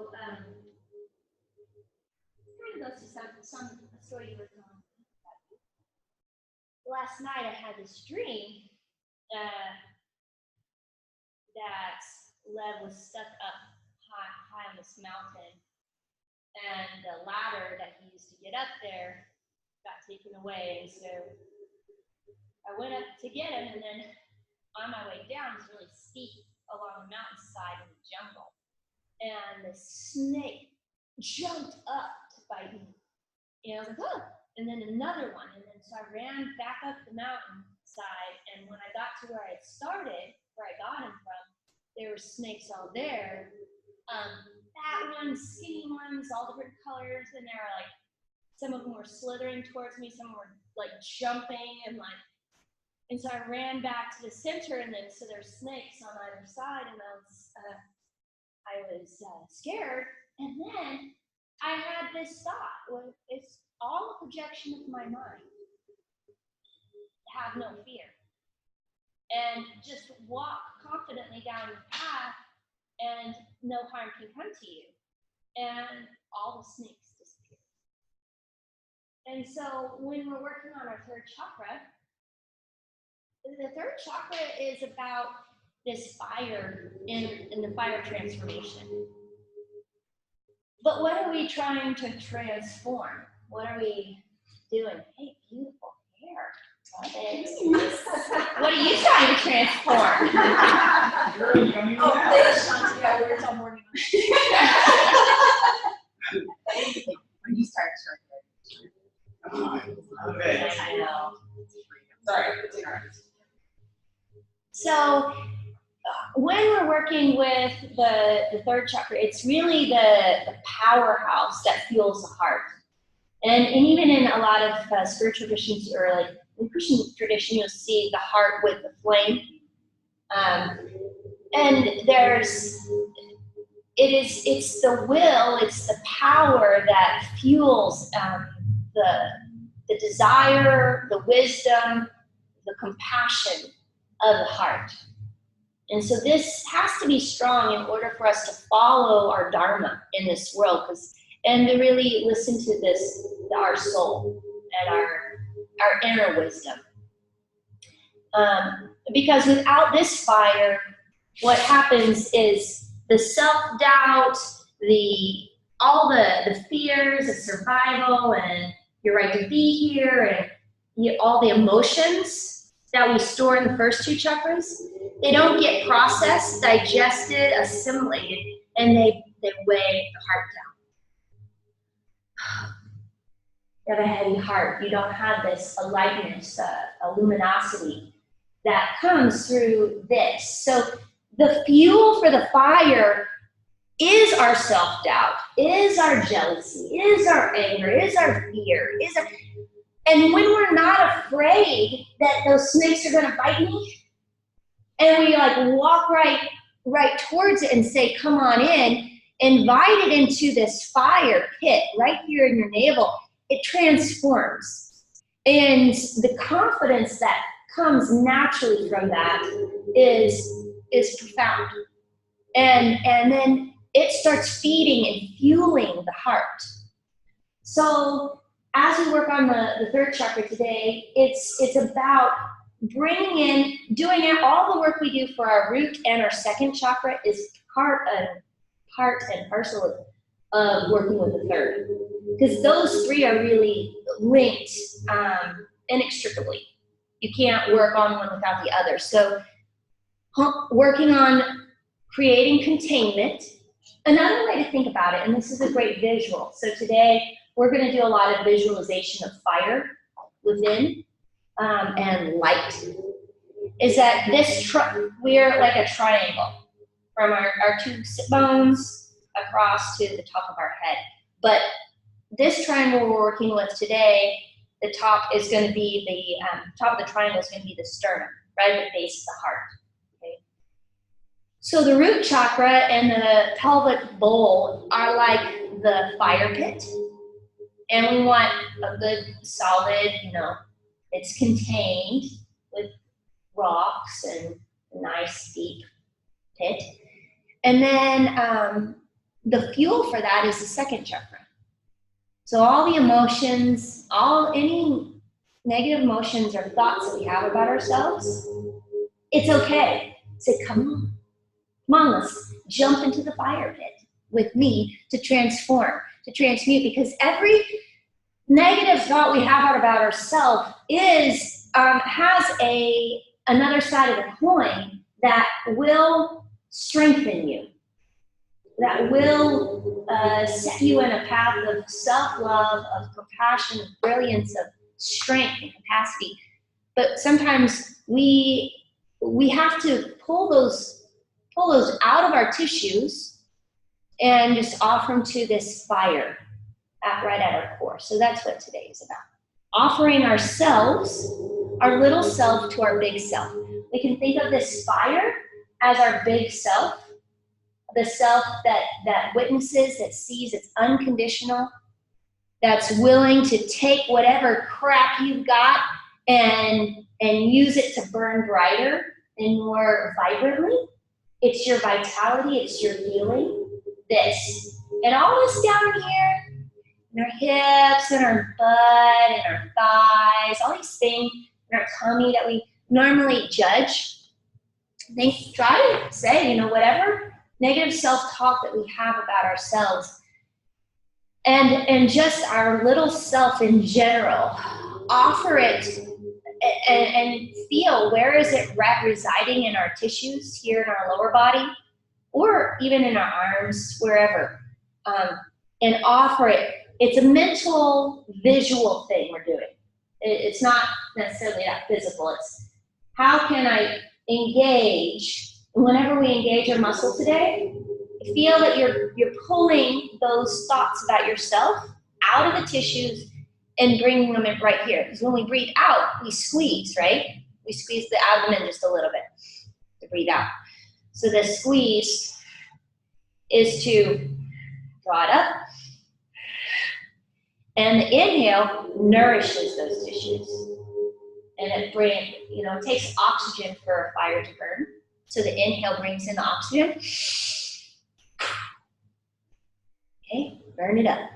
kind of goes to some story you were telling. Last night I had this dream that Lev was stuck up high on this mountain, and the ladder that he used to get up there got taken away, and so I went up to get him, and then on my way down, it's really steep along the mountainside in the jungle, and the snake jumped up to bite me, and I was like, oh, and then another one, and then so I ran back up the mountainside, and when I got to where I had started, where I got him from, there were snakes all there, fat ones, skinny ones, all different colors, and they were like, some of them were slithering towards me, some were like jumping, and so I ran back to the center, and then so there's snakes on either side, and I was scared, and then I had this thought, well, it's all a projection of my mind. Have no fear, and just walk confidently down the path, and no harm can come to you, and all the snakes disappear. And so when we're working on our third chakra, the third chakra is about this fire in the fire transformation. But what are we trying to transform? What are we doing? Hey, beautiful hair. Love it. What are you trying to transform? When you start Okay. I know. Sorry. So when we're working with the third chakra, it's really the powerhouse that fuels the heart. And even in a lot of spiritual traditions, or like in Christian tradition, you'll see the heart with the flame. And it's the will, it's the power that fuels the desire, the wisdom, the compassion of the heart. And so this has to be strong in order for us to follow our dharma in this world, and to really listen to this, our soul and our inner wisdom. Because without this fire, what happens is the self-doubt, all the fears of survival and your right to be here, and all the emotions that we store in the first two chakras, they don't get processed, digested, assimilated, and they weigh the heart down. You have a heavy heart. You don't have this lightness, a luminosity that comes through this. So the fuel for the fire is our self-doubt, is our jealousy, is our anger, is our fear, and when we're not afraid that those snakes are gonna bite me, and we like walk right towards it and say, come on in, invite it into this fire pit right here in your navel, it transforms. And the confidence that comes naturally from that is profound. And then it starts feeding and fueling the heart. So as we work on the third chakra today, it's about bringing in, doing all the work we do for our root and our second chakra is part and parcel of working with the third. Because those three are really linked inextricably. You can't work on one without the other. So working on creating containment. Another way to think about it, and this is a great visual. So today we're going to do a lot of visualization of fire within and light. Is that we're like a triangle from our two sit bones across to the top of our head. But this triangle we're working with today, the top is going to be top of the triangle is going to be the sternum, right at the base of the heart. Okay. So the root chakra and the pelvic bowl are like the fire pit, and we want a good solid, it's contained with rocks and a nice deep pit. And then the fuel for that is the second chakra. So all the emotions, any negative emotions or thoughts that we have about ourselves, it's okay. Say, come on, let's jump into the fire pit with me to transform, to transmute, because every negative thought we have about ourselves has another side of the coin that will strengthen you, that will set you in a path of self-love, of compassion, of brilliance, of strength and capacity. But sometimes we have to pull those out of our tissues and just offer them to this fire right at our core. So that's what today is about. Offering ourselves, our little self, to our big self. We can think of this fire as our big self, the self that witnesses, that sees, it's unconditional, that's willing to take whatever crap you've got and use it to burn brighter and more vibrantly. It's your vitality, it's your healing, this. And all this down here, in our hips and our butt and our thighs, all these things in our tummy that we normally judge, they try to say, whatever negative self-talk that we have about ourselves and just our little self in general, offer it and feel, where is it residing in our tissues, here in our lower body, or even in our arms, wherever, and offer it. It's a mental, visual thing we're doing. It's not necessarily that physical. It's how can I engage? Whenever we engage our muscle today, feel that you're pulling those thoughts about yourself out of the tissues and bringing them in right here. Because when we breathe out, we squeeze, right? We squeeze the abdomen just a little bit to breathe out. So the squeeze is to draw it up. And the inhale nourishes those tissues. And it takes oxygen for a fire to burn. So the inhale brings in the oxygen. Okay, burn it up,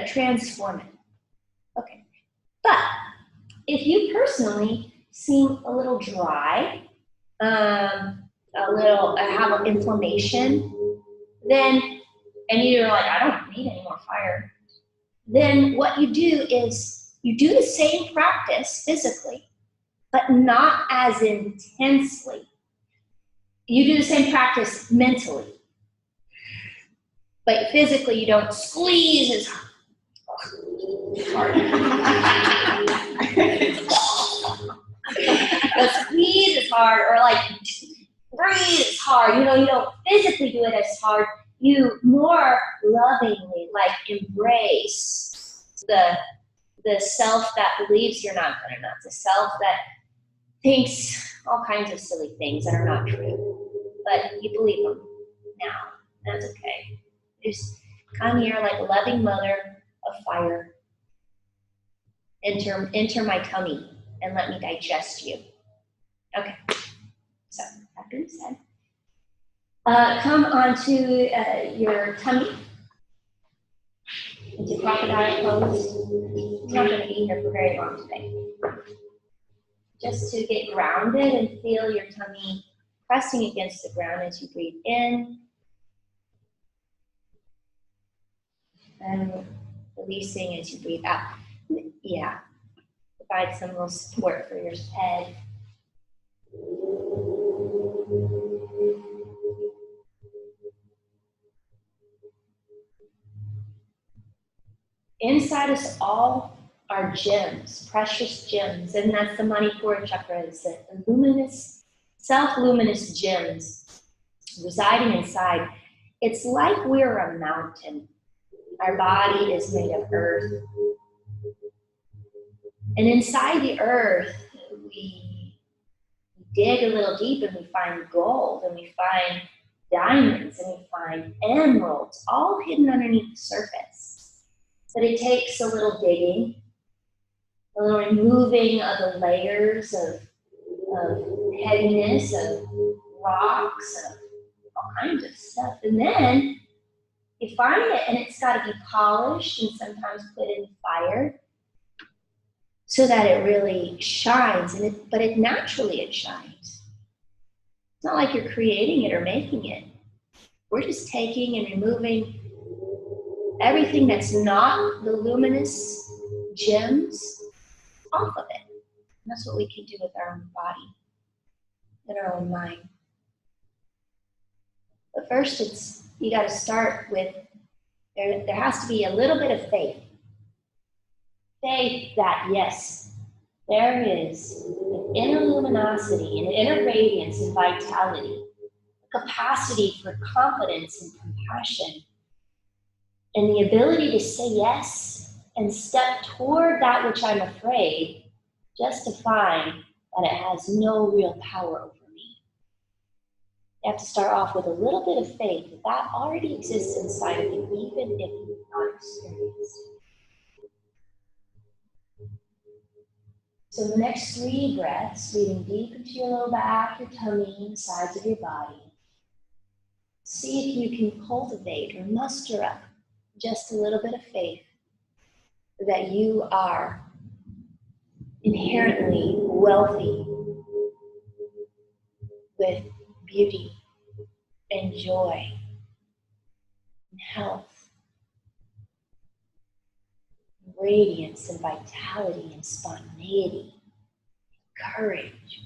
transform it. Okay, but if you personally seem a little dry, have inflammation, then, and you're like, I don't need any more fire, then what you do is you do the same practice physically, but not as intensely. You do the same practice mentally. But physically, you don't squeeze as hard. Don't squeeze as hard, or like breathe as hard. You don't physically do it as hard. You more lovingly embrace the self that believes you're not good enough, the self that thinks all kinds of silly things that are not true, but you believe them now. That's okay. Just come here like a loving mother of fire. Enter my tummy and let me digest you. Okay. So that being said, come onto your tummy into crocodile pose. I'm not going to be here for very long today. Just to get grounded and feel your tummy pressing against the ground as you breathe in. And releasing as you breathe out. Yeah. Provide some little support for your head. Inside us all are gems, precious gems, and that's the Manipura chakra. It's the luminous, self-luminous gems residing inside. It's like we're a mountain. Our body is made of earth. And inside the earth, we dig a little deep and we find gold and we find diamonds and we find emeralds, all hidden underneath the surface. But it takes a little digging, a little removing of the layers of heaviness, of rocks, of all kinds of stuff. And then You find it, and it's got to be polished and sometimes put in fire so that it really shines. But naturally it shines. It's not like you're creating it or making it. We're just taking and removing everything that's not the luminous gems off of it. And that's what we can do with our own body and our own mind. But first, you got to start with, there has to be a little bit of faith. Faith that, yes, there is an inner luminosity, an inner radiance and vitality, a capacity for confidence and compassion, and the ability to say yes and step toward that which I'm afraid, just to find that it has no real power over me. You have to start off with a little bit of faith that already exists inside of you, even if you've not experienced it. So the next 3 breaths, breathing deep into your low back, your tummy, the sides of your body. See if you can cultivate or muster up just a little bit of faith that you are inherently wealthy with beauty and joy and health, and radiance and vitality and spontaneity, courage.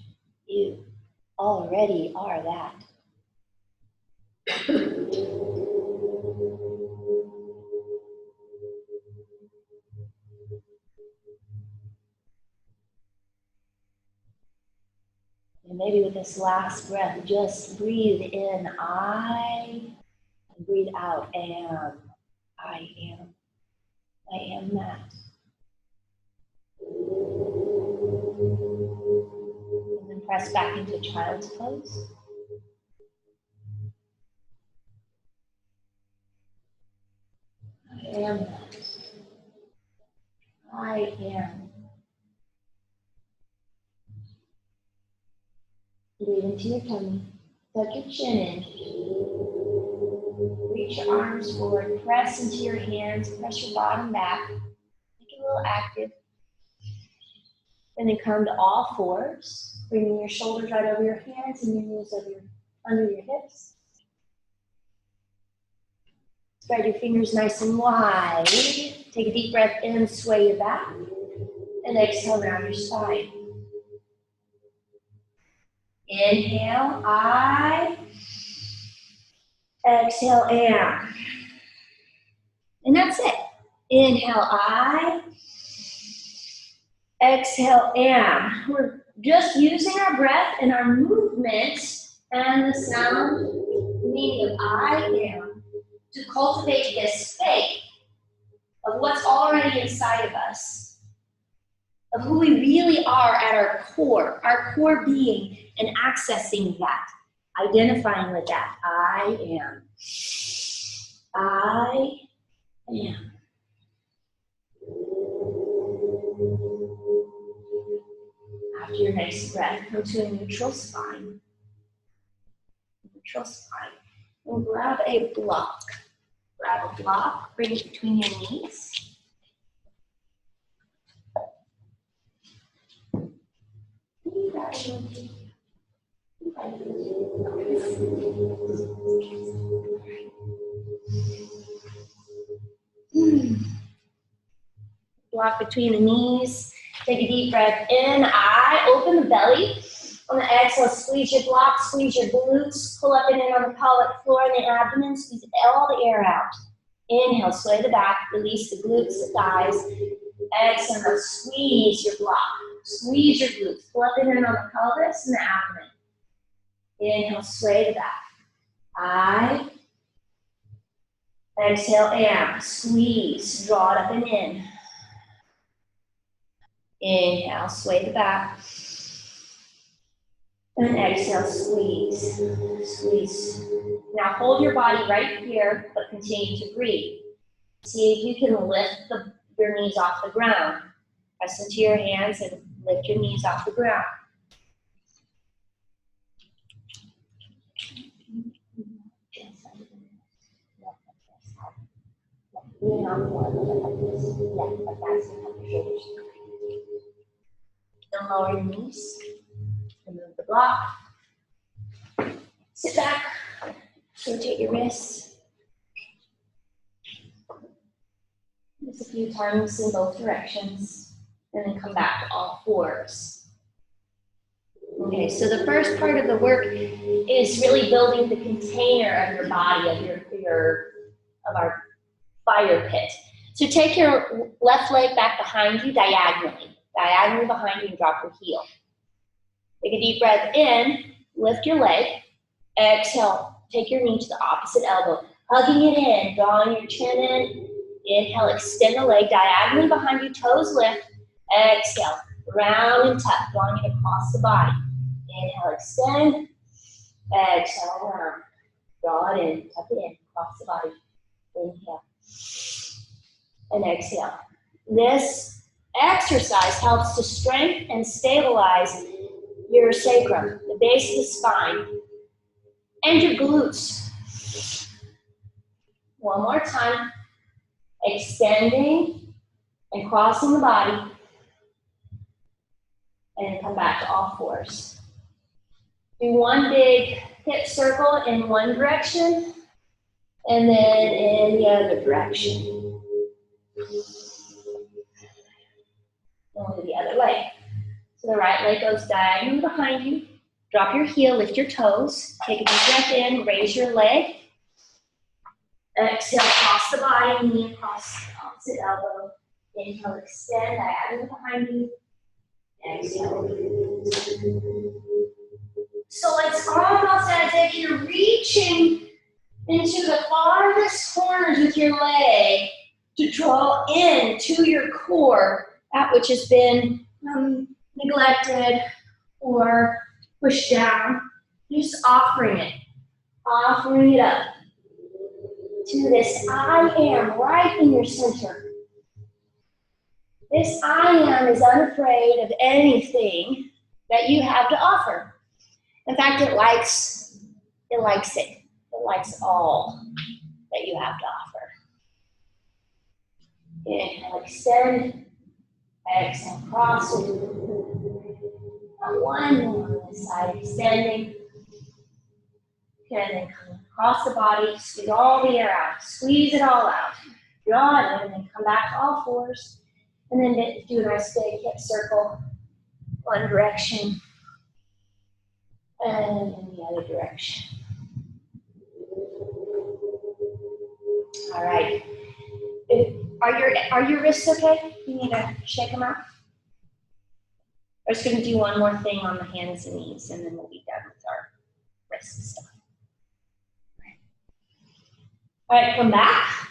You already are that. And maybe with this last breath, just breathe in I, and breathe out am. I am. I am that. And then press back into child's pose. I am that. I am. Breathe into your tummy. Tuck your chin in. Reach your arms forward. Press into your hands. Press your bottom back. Make it a little active. And then come to all fours. Bringing your shoulders right over your hands and your knees under your hips. Spread your fingers nice and wide. Take a deep breath in, sway your back. And exhale around your spine. Inhale, I. Exhale, am. And that's it. Inhale, I. Exhale, am. We're just using our breath and our movement and the sound, meaning of I am, to cultivate this faith of what's already inside of us, of who we really are at our core being, and accessing that, identifying with that. I am. I am. After your next breath, come to a neutral spine. Neutral spine. And grab a block. Grab a block, bring it between your knees. Block between the knees. Take a deep breath in. I open the belly. On the exhale, squeeze your block, squeeze your glutes. Pull up and in on the pelvic floor and the abdomen. Squeeze all the air out. Inhale, sway the back. Release the glutes, the thighs. Exhale, squeeze your block. Squeeze your glutes. Pull up and in on the pelvis and the abdomen. Inhale, sway the back. I. Exhale, am. Squeeze. Draw it up and in. Inhale, sway the back. And exhale, squeeze. Squeeze. Now hold your body right here, but continue to breathe. See if you can lift your knees off the ground. Press into your hands and lift your knees off the ground. Inhale, like this. Yeah, like that. So you have your shoulders. Then lower your knees. Remove the block. Sit back. Rotate your wrists. Just a few times in both directions. And then come back to all fours. Okay, so the first part of the work is really building the container of your body, of our fire pit. So take your left leg back behind you diagonally behind you and drop your heel. Take a deep breath in, lift your leg, exhale, take your knee to the opposite elbow, hugging it in, drawing your chin in, inhale, extend the leg diagonally behind you, toes lift, exhale, round and tuck, drawing it across the body. Inhale, extend, exhale, round, draw it in, tuck it in, across the body, inhale, and exhale. This exercise helps to strengthen and stabilize your sacrum, the base of the spine, and your glutes. One more time, extending and crossing the body, and come back to all fours. Do one big hip circle in one direction, and then in the other direction. Over the other leg. So the right leg goes diagonally behind you. Drop your heel, lift your toes. Take a deep breath in, raise your leg. Exhale, cross the body, knee across the opposite elbow. Inhale, extend diagonally behind you. Exhale. So it's almost as if you're reaching into the farthest corners with your leg to draw in to your core, that which has been neglected or pushed down. Just offering it up to this I am right in your center. This I am is unafraid of anything that you have to offer. In fact, it likes it. It likes all that you have to offer. Inhale, extend. Exhale, cross. One more on this side, extending. And then come across the body, squeeze all the air out. Squeeze it all out. Draw it in, and then come back to all fours. And then do a nice big hip circle. One direction. And in the other direction. All right. Are your wrists okay? You need to shake them out. We're just going to do one more thing on the hands and knees, and then we'll be done with our wrist stuff. All right, come back.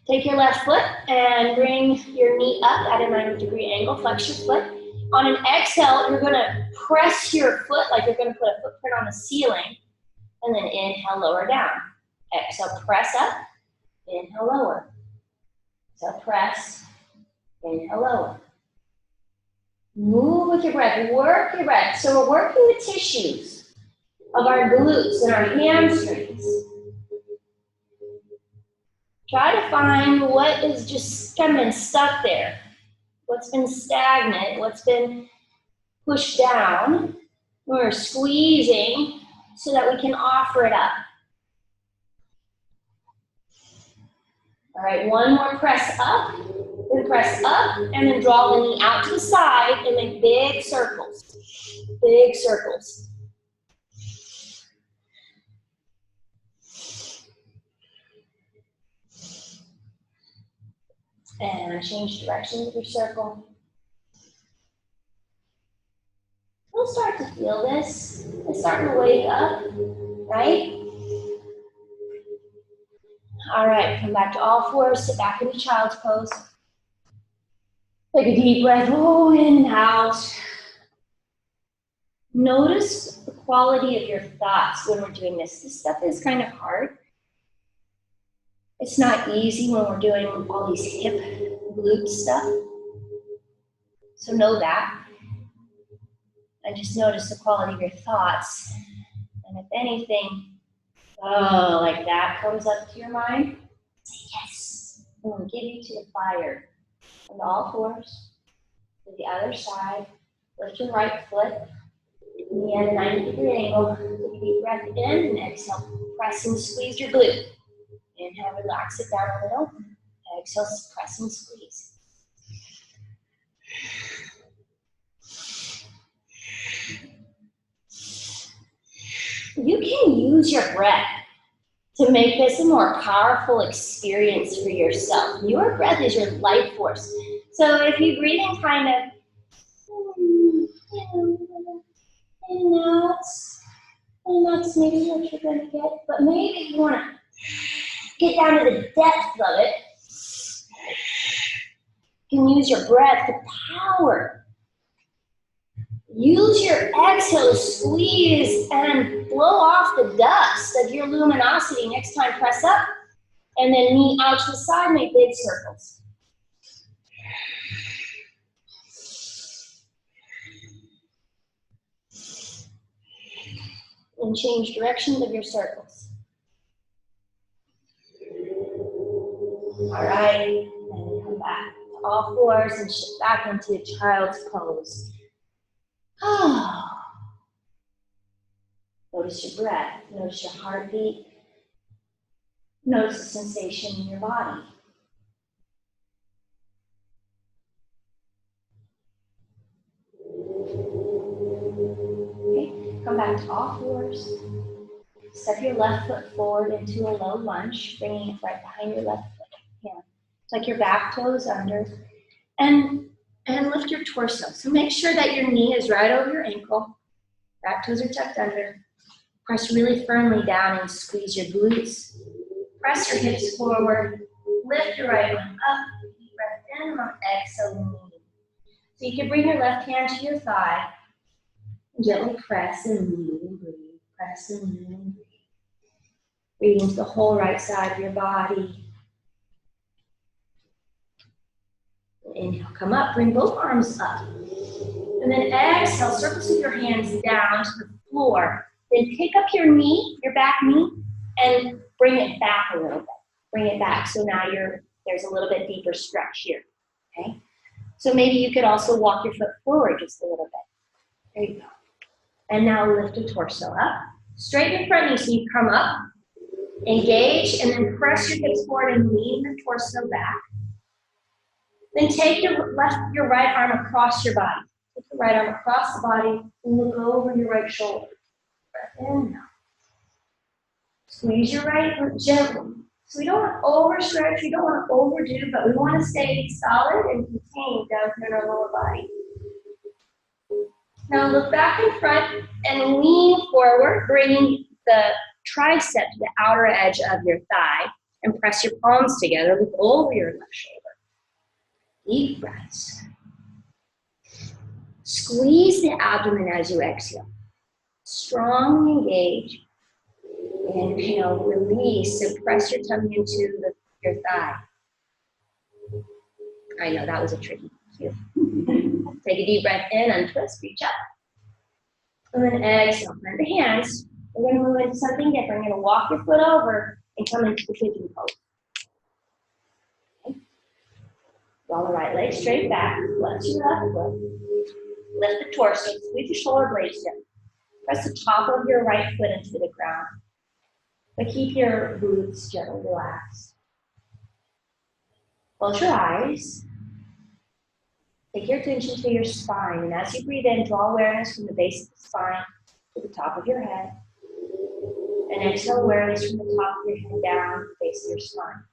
Take your left foot and bring your knee up at a 90-degree angle. Flex your foot. On an exhale, you're going to press your foot like you're going to put a footprint on the ceiling, and then inhale, lower down. Exhale, press up. Inhale, lower. So press. Inhale, lower. Move with your breath, work your breath. So we're working the tissues of our glutes and our hamstrings. Try to find what is just kind of been stuck there, what's been stagnant, what's been pushed down. We're squeezing so that we can offer it up. All right, one more press up. Then press up and then draw the knee out to the side and make big circles. Big circles. And change direction with your circle. We'll start to feel this. It's starting to wake up, right? All right, come back to all fours, sit back into child's pose. Take a deep breath, in and out. Notice the quality of your thoughts when we're doing this. This stuff is kind of hard. It's not easy when we're doing all these hip glute stuff. So know that. And just notice the quality of your thoughts. And if anything, like that comes up to your mind, say I'm going to give you to the fire. On all fours, to the other side. Lift your right foot. And at a 90-degree angle, take a deep breath in and exhale. Press and squeeze your glute. Inhale, relax it down a little. Exhale, press and squeeze. You can use your breath to make this a more powerful experience for yourself. Your breath is your life force. So if you breathe in kind of, and that's maybe what you're going to get, but maybe you want to get down to the depth of it. You can use your breath to power. Use your exhale to squeeze and blow off the dust of your luminosity. Next time, press up, and then knee out to the side, make big circles. And change directions of your circles. All right, and come back to all fours and shift back into child's pose. Notice your breath, notice your heartbeat, notice the sensation in your body. Okay, come back to all fours. Step your left foot forward into a low lunge, bringing it right behind your left foot. Yeah. Tuck your back toes under and lift your torso. So make sure that your knee is right over your ankle. Back toes are tucked under. Press really firmly down and squeeze your glutes. Press your hips forward. Lift your right one up. Deep breath in. Exhale, knee. So you can bring your left hand to your thigh. Gently press and lean and breathe. Press and lean and breathe. Breathe into the whole right side of your body. Inhale, come up, bring both arms up. And then exhale, circles with your hands down to the floor. Then pick up your knee, your back knee, and bring it back a little bit. Bring it back. So now there's a little bit deeper stretch here. Okay? So maybe you could also walk your foot forward just a little bit. There you go. And now lift the torso up. Straighten your front knee so you come up. Engage, and then press your hips forward and lean the torso back. Then take your right arm across your body. Take the right arm across the body and look over your right shoulder. Breath in now. Squeeze your right foot gently. So we don't want to overstretch, we don't want to overdo, but we want to stay solid and contained down here in our lower body. Now look back in front and lean forward, bringing the tricep to the outer edge of your thigh and press your palms together. Look over your left shoulder. Deep breaths. Squeeze the abdomen as you exhale. Strongly engage. Inhale, release, and press your tummy into your thigh. I know, that was a tricky cue. Take a deep breath in, untwist, reach up. And then exhale, plant the hands. We're going to move into something different. You're going to walk your foot over and come into the pigeon pose. Okay. Draw the right leg straight back, flex your left foot. Lift the torso, squeeze the shoulder blades down. Press the top of your right foot into the ground. But keep your glutes gently relaxed. Close your eyes. Take your attention to your spine. And as you breathe in, draw awareness from the base of the spine to the top of your head. And exhale awareness from the top of your head down to the base of your spine.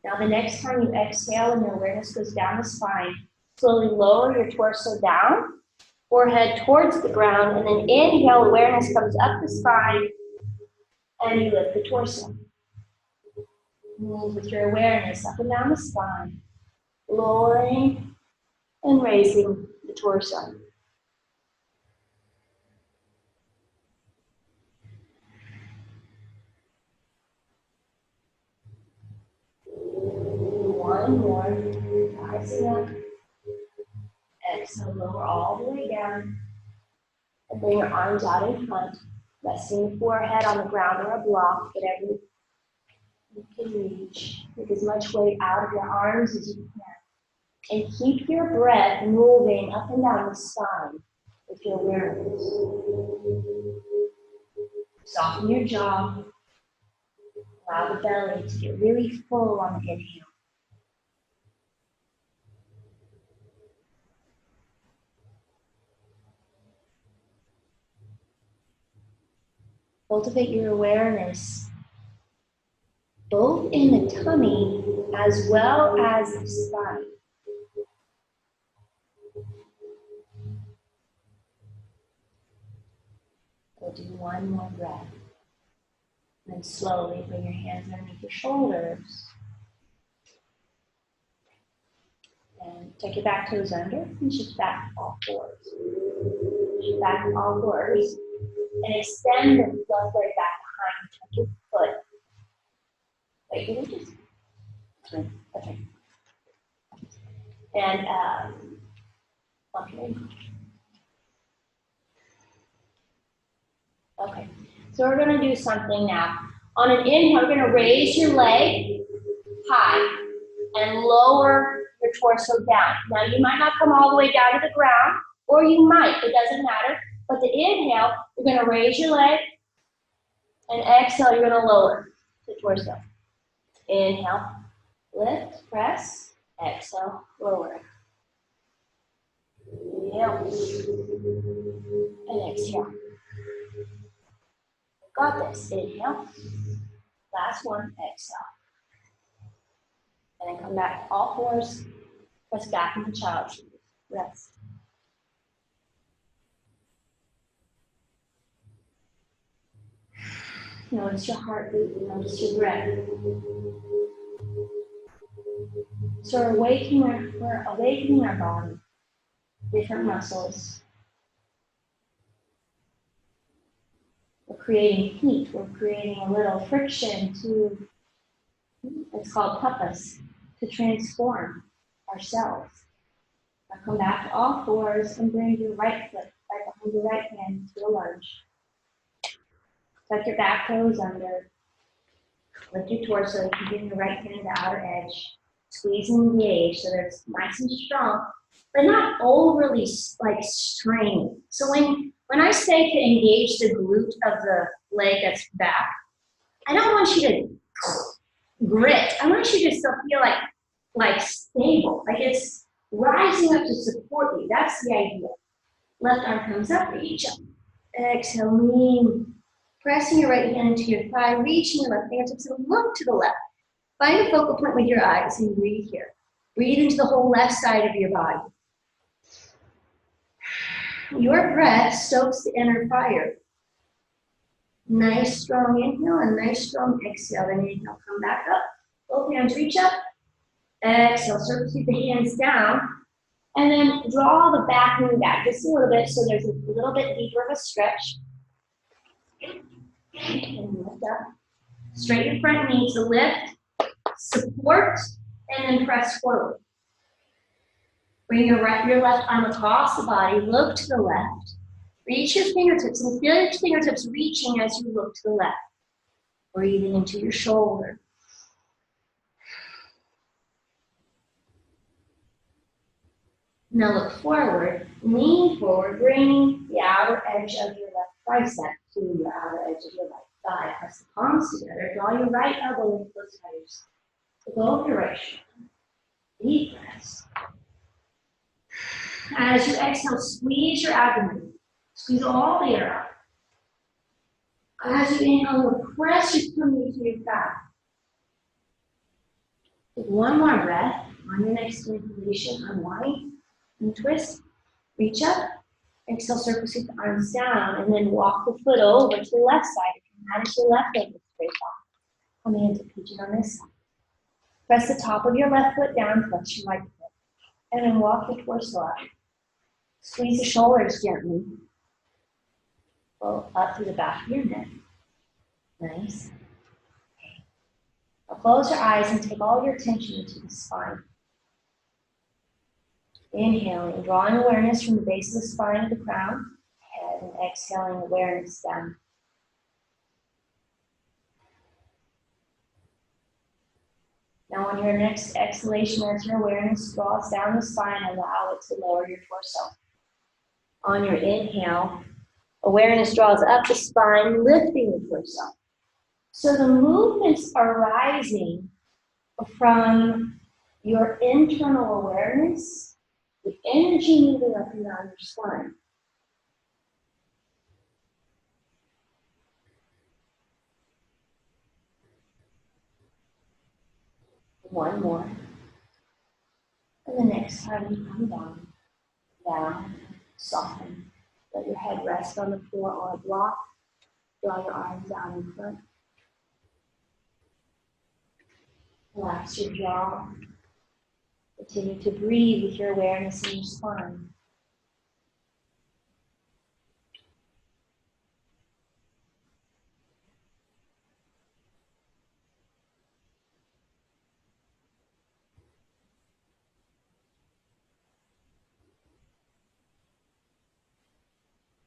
Now the next time you exhale and your awareness goes down the spine, slowly lower your torso down, forehead towards the ground, and then inhale, awareness comes up the spine, and you lift the torso. Move with your awareness up and down the spine, lowering and raising the torso. One more, rising up. Exhale, lower all the way down. And bring your arms out in front, resting the forehead on the ground or a block, whatever you can reach. Take as much weight out of your arms as you can. And keep your breath moving up and down the spine with your awareness. Soften your jaw. Allow the belly to get really full on the inhale. Cultivate your awareness both in the tummy as well as the spine. We'll do one more breath. Then slowly bring your hands underneath your shoulders. And take your back toes under and shift back all fours. Shift back all fours. And extend the left leg back behind. Tuck your foot. Wait, you just. That's right. And okay. Okay. So we're going to do something now. On an inhale, we're going to raise your leg high and lower your torso down. Now you might not come all the way down to the ground, or you might. It doesn't matter. But the inhale, you're going to raise your leg, and exhale, you're going to lower the torso. Inhale, lift, press, exhale, lower. Inhale, and exhale. Got this. Inhale, last one, exhale. And then come back to all fours, press back into child's pose. Rest. Notice your heartbeat, notice your breath. So we're awakening our body, different muscles. We're creating heat, we're creating a little friction to, it's called tapas, to transform ourselves. Now come back to all fours and bring your right foot right behind your right hand to a lunge. Tuck your back toes under. Lift your torso. You can bring your right hand to the outer edge. Squeeze and engage so that it's nice and strong, but not overly strained. So when I say to engage the glute of the leg that's back, I don't want you to grit. I want you to still feel like stable, like it's rising up to support you. That's the idea. Left arm comes up, reach up. Exhale, lean. Pressing your right hand into your thigh, reaching your left fingertips and look to the left. Find a focal point with your eyes and breathe here. Breathe into the whole left side of your body. Your breath stokes the inner fire. Nice strong inhale and nice strong exhale. Then inhale, come back up. Both hands reach up. Exhale, circle the hands down. And then draw the back knee back just a little bit so there's a little bit deeper of a stretch. And lift up. Straighten your front knee to lift, support, and then press forward. Bring your left arm across the body, look to the left. Reach your fingertips and feel your fingertips reaching as you look to the left. Breathing into your shoulder. Now look forward, lean forward, bring the outer edge of your left tricep to the outer edge of your right thigh. Press the palms together. Draw your right elbow in close to your side. So go over your right shoulder. Deep breaths. As you exhale, squeeze your abdomen. Squeeze all the air out. As you inhale, press your tummy to your thigh. Take one more breath. On your next inhalation, unwind and twist. Reach up. Exhale, circle sweep the arms down, and then walk the foot over to the left side. If you manage your left leg to straight off. Coming into pigeon on this side. Press the top of your left foot down, flex your right foot, and then walk your torso up. Squeeze the shoulders gently. Go up to the back of your neck. Nice. Okay. Now close your eyes and take all your attention into the spine. Inhaling, drawing awareness from the base of the spine to the crown. head and exhaling awareness down. Now on your next exhalation, as your awareness draws down the spine, allow it to lower your torso. On your inhale, awareness draws up the spine, lifting the torso. So the movements are rising from your internal awareness, the energy moving up and down your spine. One more. And the next time you come down, down, soften. Let your head rest on the floor or a block. Draw your arms down in front. Relax your jaw. Continue to breathe with your awareness in your spine.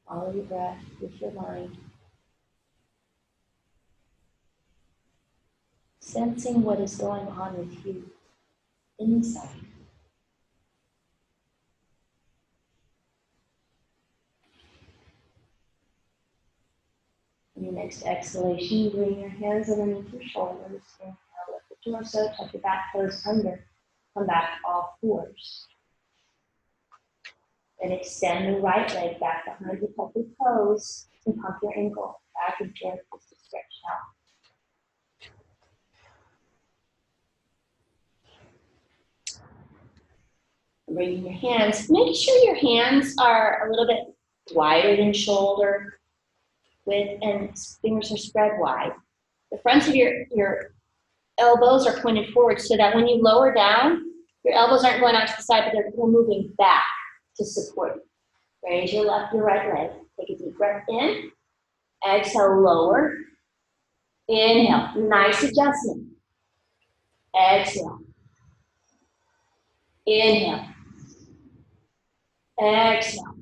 Follow your breath with your mind. Sensing what is going on with you inside. On your next exhalation, bring your hands underneath your shoulders. Inhale, lift the torso, tuck your back toes under. Come back to all fours. Then extend the right leg back behind your pelvic toes and pump your ankle back and forth just to stretch out. Bringing your hands, make sure your hands are a little bit wider than shoulder width and fingers are spread wide. The fronts of your elbows are pointed forward so that when you lower down, your elbows aren't going out to the side, but they're moving back to support you. Raise your left, your right leg. Take a deep breath in. Exhale, lower. Inhale, nice adjustment. Exhale. Inhale. Exhale.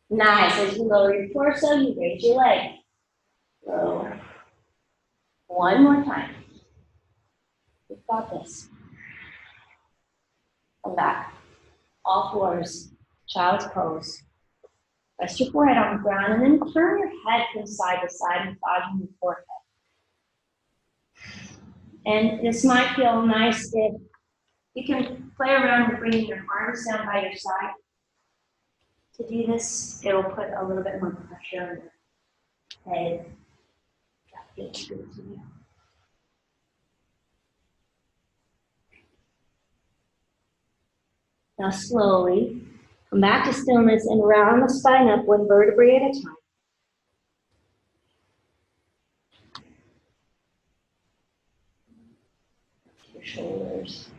Nice. As you lower your torso, you raise your leg. Lower. One more time. We've got this. Come back. All fours. Child's pose. Rest your forehead on the ground and then turn your head from side to side, massaging your forehead. And this might feel nice if you can play around with bringing your arms down by your side. To do this, it'll put a little bit more pressure on your head. That feels good to you. Now slowly, come back to stillness and round the spine up one vertebrae at a time. Your shoulders.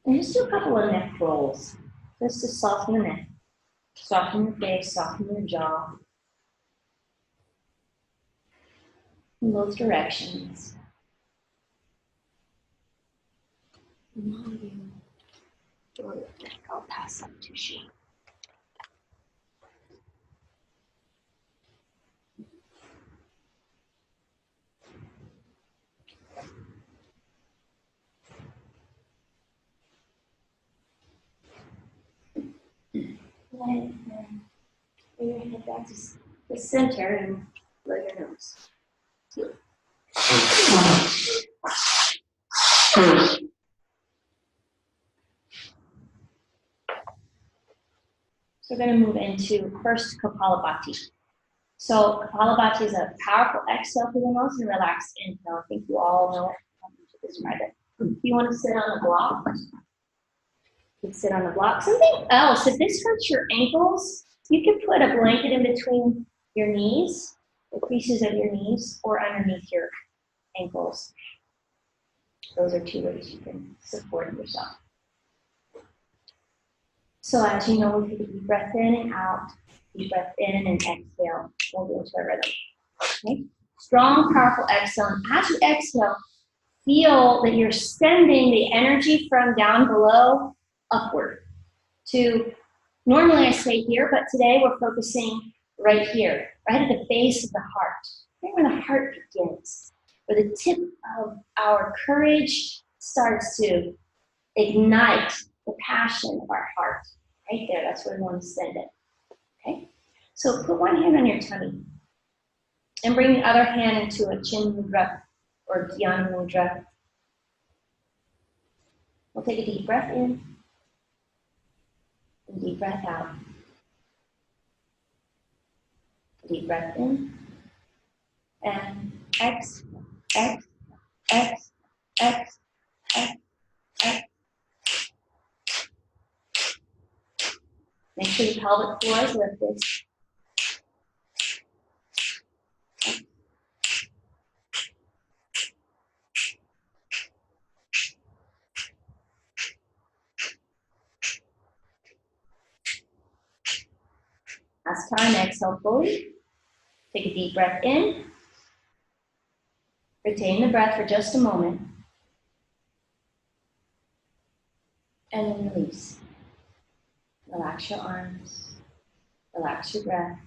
And just do a couple of neck rolls, just to soften the neck. Soften your face, soften your jaw. In both directions. I'll pass up to you. Bring your head back to the center and blow your nose. So we're going to move into first Kapalabhati. So Kapalabhati is a powerful exhale for the nose and relaxed inhale. I think you all know it. I'm going to describe it. If you want to sit on a block, you can sit on a block. Something else, if this hurts your ankles, you can put a blanket in between your knees, the creases of your knees, or underneath your ankles. Those are two ways you can support yourself. So as you know, we take a deep breath in and out, deep breath in and exhale. We'll go into a rhythm. Okay? Strong, powerful exhale. And as you exhale, feel that you're sending the energy from down below upward to Normally I stay here, but today we're focusing right here, right at the base of the heart, right where the heart begins, where the tip of our courage starts to ignite the passion of our heart. Right there, that's where we want to send it. Okay? So put one hand on your tummy and bring the other hand into a chin mudra or dhyan mudra. We'll take a deep breath in and deep breath out. Deep breath in and exhale, exhale, exhale, exhale, exhale. Make sure your pelvic floor is lifted. Last time, exhale fully. Take a deep breath in. Retain the breath for just a moment. And then release. Relax your arms. Relax your breath.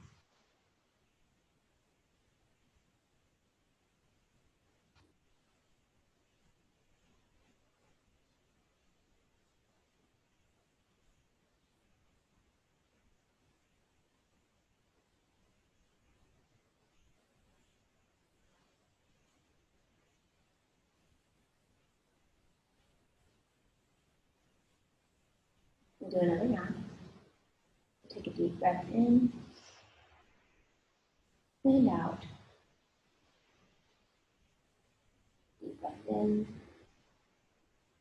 We'll do another round. Take a deep breath in and out. Deep breath in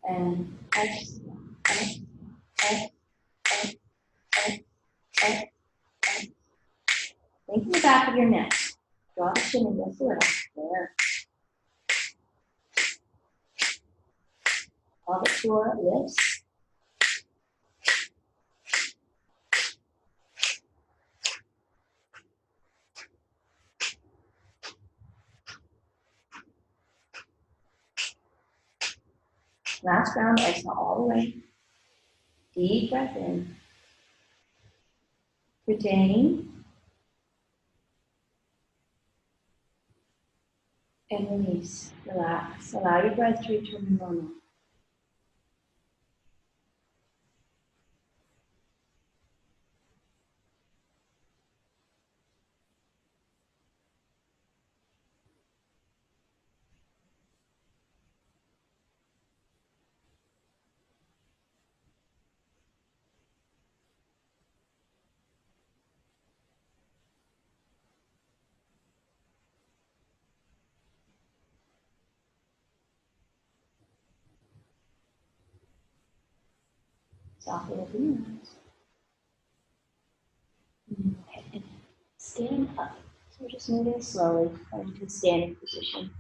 and exhale, exhale, exhale, exhale, exhale, exhale. Lengthen the back of your neck. Draw the chin in just a little. There. Pelvic floor lifts. Last round, exhale all the way. Deep breath in. Retain. And release. Relax. Allow your breath to return to normal. Softly open your eyes. Okay. And stand up. So we're just moving slowly into a standing position.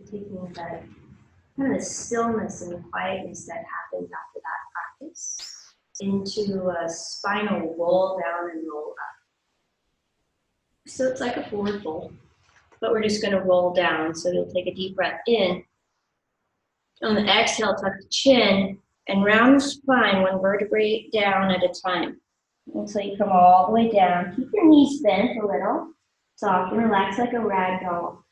Taking that kind of the stillness and the quietness that happens after that practice into a spinal roll down and roll up. So it's like a forward fold, but we're just going to roll down. So you'll take a deep breath in. On the exhale, tuck the chin and round the spine one vertebrae down at a time until you come all the way down. Keep your knees bent a little, soft and relax like a rag doll.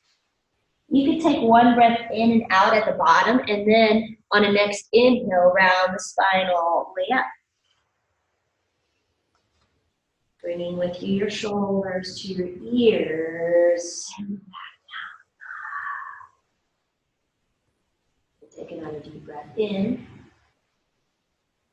You could take one breath in and out at the bottom, and then on a next inhale, round the spine all the way up. Bringing with you your shoulders to your ears. And back down. Take another deep breath in.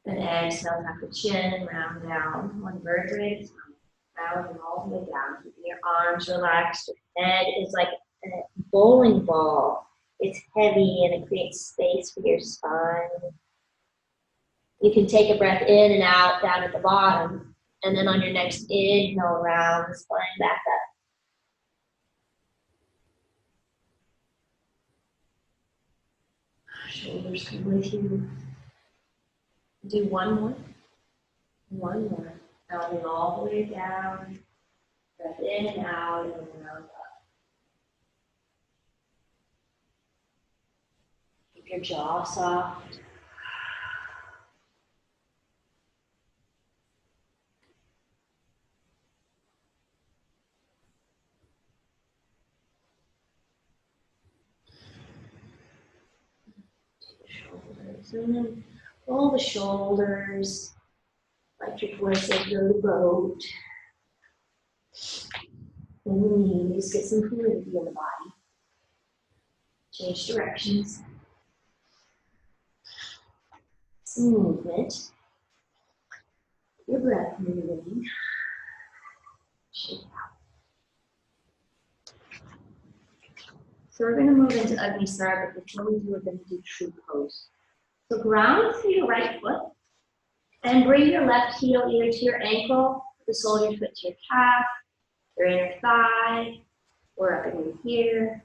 Then exhale, tuck the chin and round down. One vertebrae at a time. Round and all the way down. Keeping your arms relaxed. Your head is like a bowling ball. It's heavy and it creates space for your spine. You can take a breath in and out down at the bottom. And then on your next inhale, round the spine back up. Shoulders come with you. Do one more. One more. Rounding all the way down. Breath in and out and round up. Your jaw soft. Shoulders, and then roll the shoulders like your torso go to boat. And the knees, get some fluidity in the body. Change directions. Some movement. Your breath moving. Shake out. So we're going to move into Agni Sara, but before we do, we're going to do true pose. So ground through your right foot and bring your left heel either to your ankle, the sole of your foot to your calf, your inner thigh, or up in here,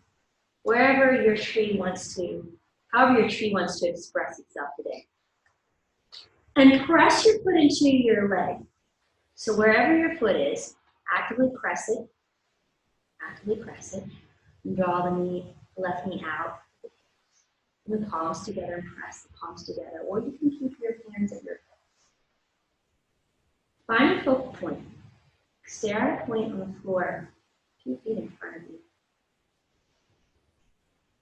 wherever your tree wants to, however your tree wants to express itself today. And press your foot into your leg. So wherever your foot is, actively press it. Actively press it. And draw the left knee out. And the palms together and press the palms together. Or you can keep your hands at your hips. Find a focal point. Stare at a point on the floor, 2 feet in front of you.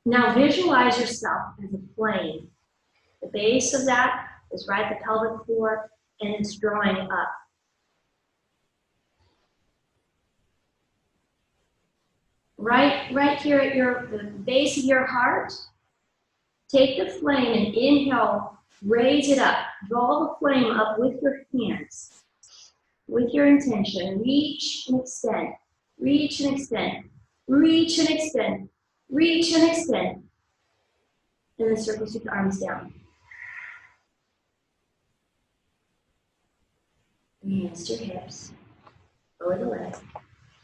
Now visualize yourself as a flame. The base of that is right at the pelvic floor, and it's drawing up. Right here at the base of your heart, take the flame and inhale, raise it up. Draw the flame up with your hands, with your intention. Reach and extend, reach and extend, reach and extend, reach and extend. And then circle with the arms down. Hands to your hips, lower the leg,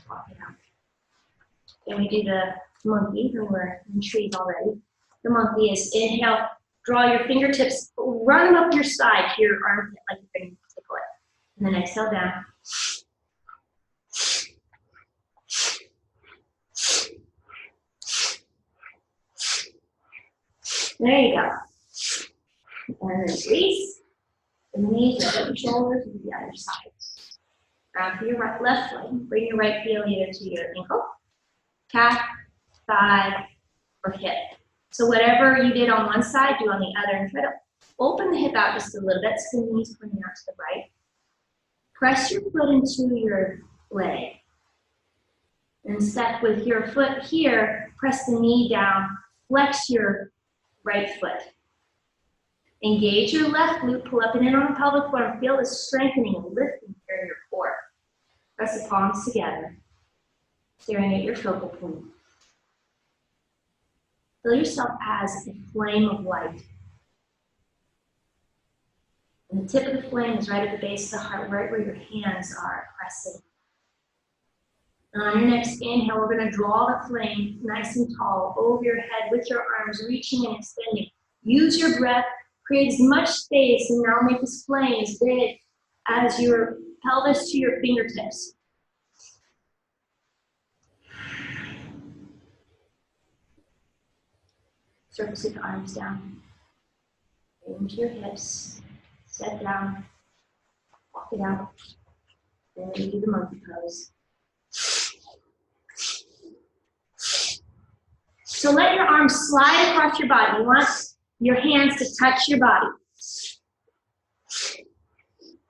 walk it out. And we do the monkey, and we're in trees already. The monkey is inhale, draw your fingertips, run them up your side to your armpit like you're going to tickle it. And then exhale down. There you go. And then release. The knees, your shoulders, and the other side. Grab your left leg. Bring your right heel either to your ankle, calf, thigh, or hip. So whatever you did on one side, do on the other, and try to open the hip out just a little bit so the knees pointing out to the right. Press your foot into your leg. And step with your foot here, press the knee down, flex your right foot. Engage your left glute, pull up and in on the pelvic floor, and feel the strengthening and lifting here in your core. Press the palms together, staring at your focal point. Feel yourself as a flame of light. And the tip of the flame is right at the base of the heart, right where your hands are pressing. And on your next inhale, we're going to draw the flame nice and tall over your head with your arms reaching and extending. Use your breath, create as much space, and now make this flame as big as your pelvis to your fingertips. Surface with the arms down. Into your hips. Step down. Walk it out. Then we do the monkey pose. So let your arms slide across your body. You want your hands to touch your body.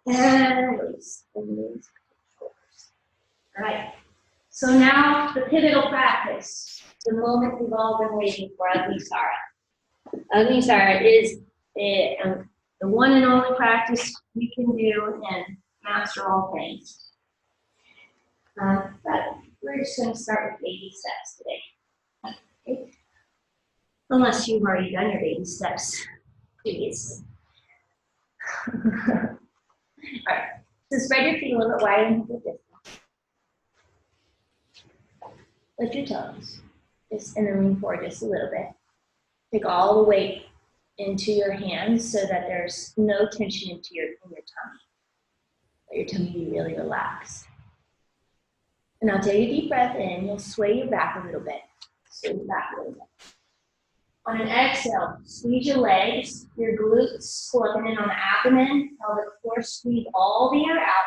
And release. All right. So now the pivotal practice, the moment we've all been waiting for, Agni Sara. Agni Sara is the one and only practice you can do and master all things. But we're just going to start with baby steps today. Okay. Unless you've already done your baby steps previously. All right. So spread your feet a little bit wider and do this. Lift your toes. Just and then lean forward just a little bit. Take all the weight into your hands so that there's no tension in your tummy. Let your tummy be really relaxed. And now take a deep breath in. You'll sway your back a little bit. Sway your back a little bit. On an exhale, squeeze your legs, your glutes, pull in on the abdomen, pelvic floor, squeeze all the air out.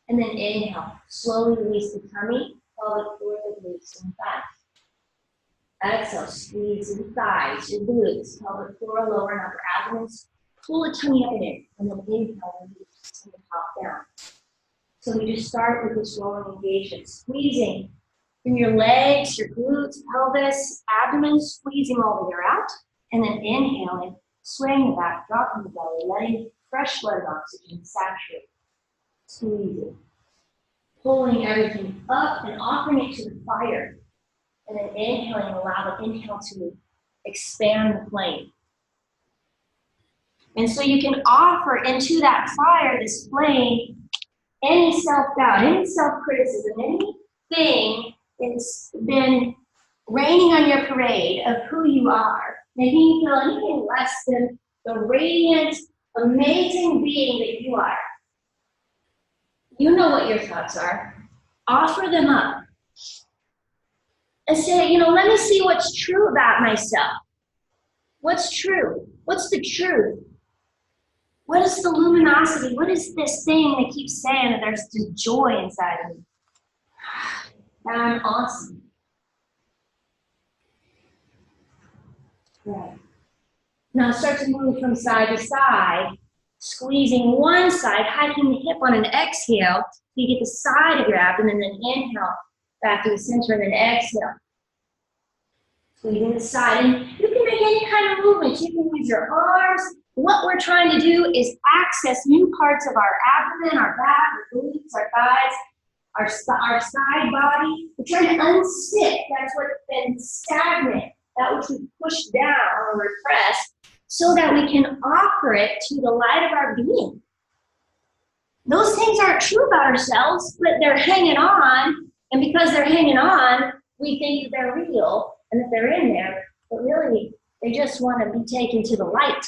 And then inhale, slowly release the tummy, pelvic floor, the glutes and thighs. Exhale, squeeze your thighs, your glutes, pelvic floor, lower and upper abdomen. Pull the tummy up and in, and then inhale, release from the top down. So we just start with this rolling engagement, squeezing from your legs, your glutes, pelvis, abdomen, squeezing all the air out, and then inhaling, swaying the back, dropping the belly, letting fresh blood and oxygen saturate. Squeezing, pulling everything up and offering it to the fire, and then inhaling, allow the inhale to expand the flame. And so you can offer into that fire, this flame, any self-doubt, any self-criticism, anything that's been raining on your parade of who you are, making you feel anything less than the radiant, amazing being that you are. You know what your thoughts are. Offer them up. And say, let me see what's true about myself. What's true? What's the truth? What is the luminosity? What is this thing that keeps saying that there's the joy inside of me? That I'm awesome. Right. Now start to move from side to side, squeezing one side, hiking the hip on an exhale, so you get the side of your abdomen, and then inhale back to the center, and then exhale. Squeezing the side, and you can make any kind of movement. You can use your arms. What we're trying to do is access new parts of our abdomen, our back, our glutes, our thighs, our side body. We're trying to unstick. That's what's been stagnant, that which we push down or repress, so that we can offer it to the light of our being. Those things aren't true about ourselves, but they're hanging on, and because they're hanging on, we think that they're real and that they're in there, but really, they just want to be taken to the light.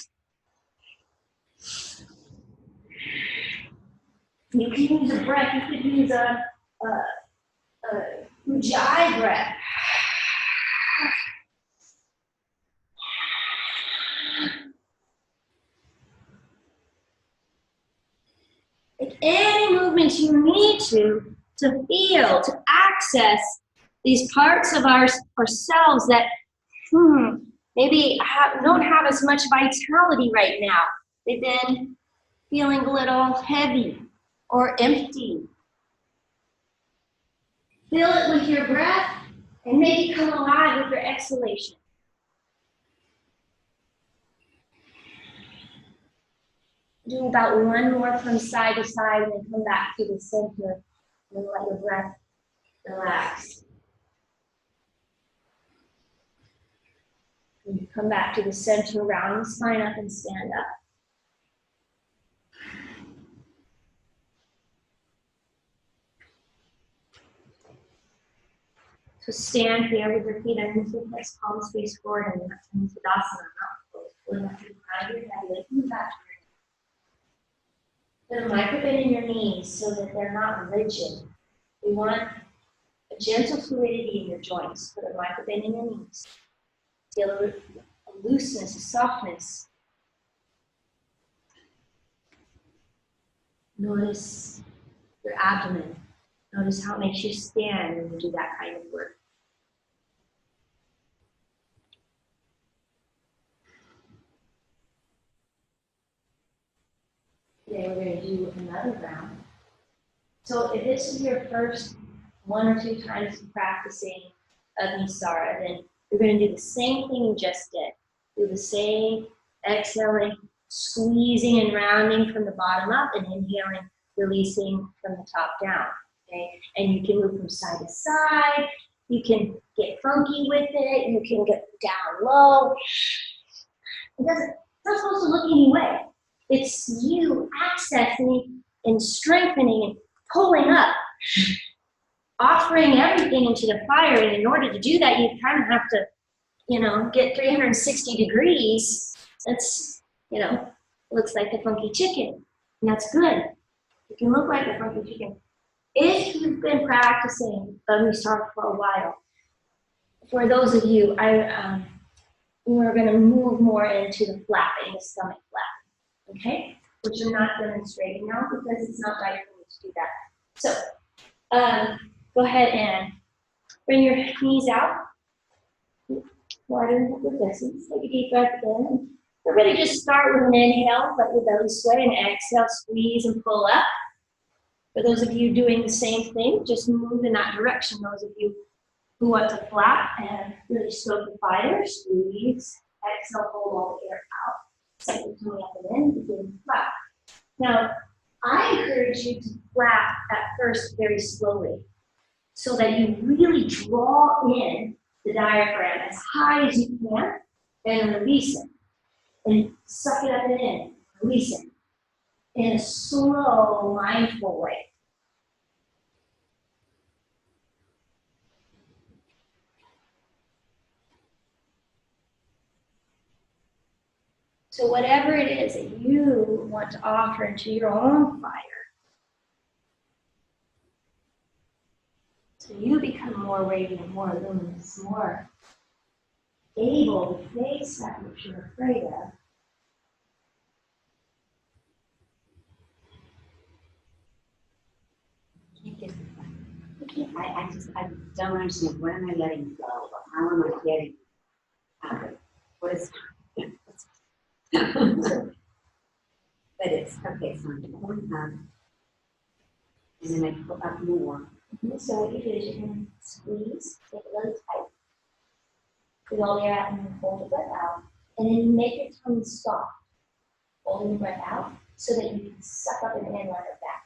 You can use a breath. You could use a Ujjayi breath. Like any movements you need to feel, to access these parts of ourselves that maybe don't have as much vitality right now. They've been feeling a little heavy or empty. Fill it with your breath and make it come alive with your exhalation. Do about one more from side to side and then come back to the center and let your breath relax. And come back to the center, round the spine up and stand up. So stand here with your feet underneath your hips, palms face forward, and into Asana, mouth closed. Pulling up your crown of your head, lifting back. Put a microbit in your knees so that they're not rigid. We want a gentle fluidity in your joints. Put a microbit in your knees. Feel a looseness, a softness. Notice your abdomen. Notice how it makes you stand when you do that kind of work. Today we're going to do another round. So if this is your first 1 or 2 times of practicing Agnisara, then you're going to do the same thing you just did. Do the same exhaling, squeezing and rounding from the bottom up, and inhaling, releasing from the top down. Okay? And you can move from side to side. You can get funky with it. You can get down low. It's not supposed to look any way. It's you accessing and strengthening and pulling up, offering everything into the fire. And in order to do that, you kind of have to, get 360 degrees. That's, looks like the funky chicken. And that's good. You can look like the funky chicken. If you've been practicing Agnisara for a while, for those of you, And we're going to move more into the flapping, the stomach flap, okay? Which I'm not demonstrating now because it's not right for me to do that. So go ahead and bring your knees out. Widen the distance. Take a deep breath in. We're going to just start with an inhale, let your belly sway, and exhale, squeeze and pull up. For those of you doing the same thing, just move in that direction. Those of you who want to flap and really stoke the fire, squeeze, exhale, hold all the air out. Cycle coming up and in, begin to flap. Now, I encourage you to flap at first very slowly so that you really draw in the diaphragm as high as you can and release it. And suck it up and in, release it in a slow, mindful way. So whatever it is that you want to offer into your own fire, so you become more radiant, more luminous, more able to face that which you're afraid of. I don't understand. What am I letting go? Or how am I getting out of it? What is but it's okay, so I'm pulling up. And then I pull up more. So what you do is you're going to squeeze, take it really tight, with all the air out, and then hold the breath out. And then you make your tongue soft, holding the breath out, so that you can suck up and in like a back.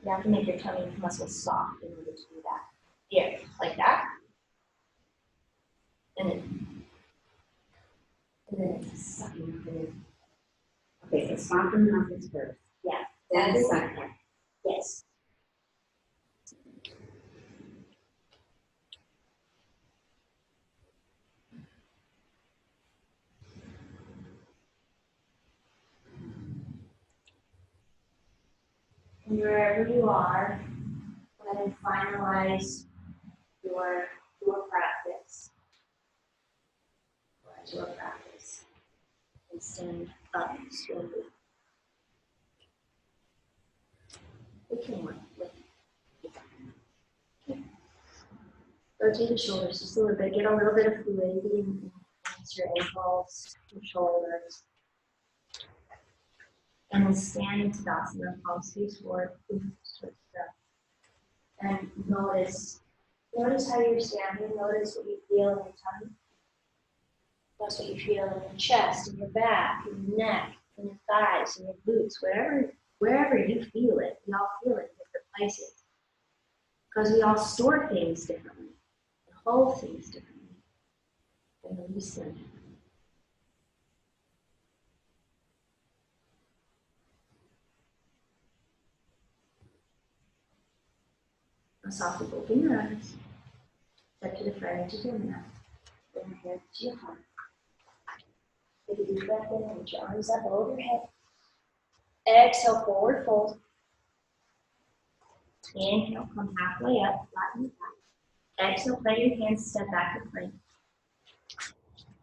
You have to make your tummy muscles soft in order to do that. Here, like that. And then sucking up and in. Okay, so soften the muscles first. Yeah. Then suck it. Yes. And wherever you are, go ahead and finalize your practice. Your practice. And stand up slowly. We can work with it. Rotate the shoulders just a little bit. Get a little bit of fluidity in your ankles, your shoulders. And then stand into Tadasana, palms face forward, and notice how you're standing. Notice what you feel in your tummy. Notice what you feel in your chest, in your back, in your neck, in your thighs, in your glutes, wherever you feel it. We all feel it in different places. Because we all store things differently, and hold things differently, and release them. Now softly open your eyes. Step to the front of your mat. Bring your hands to your heart. Take a deep breath in and reach your arms up over your head. Exhale, forward fold. Inhale, come halfway up, flatten your back. Exhale, plant your hands, step back to plank.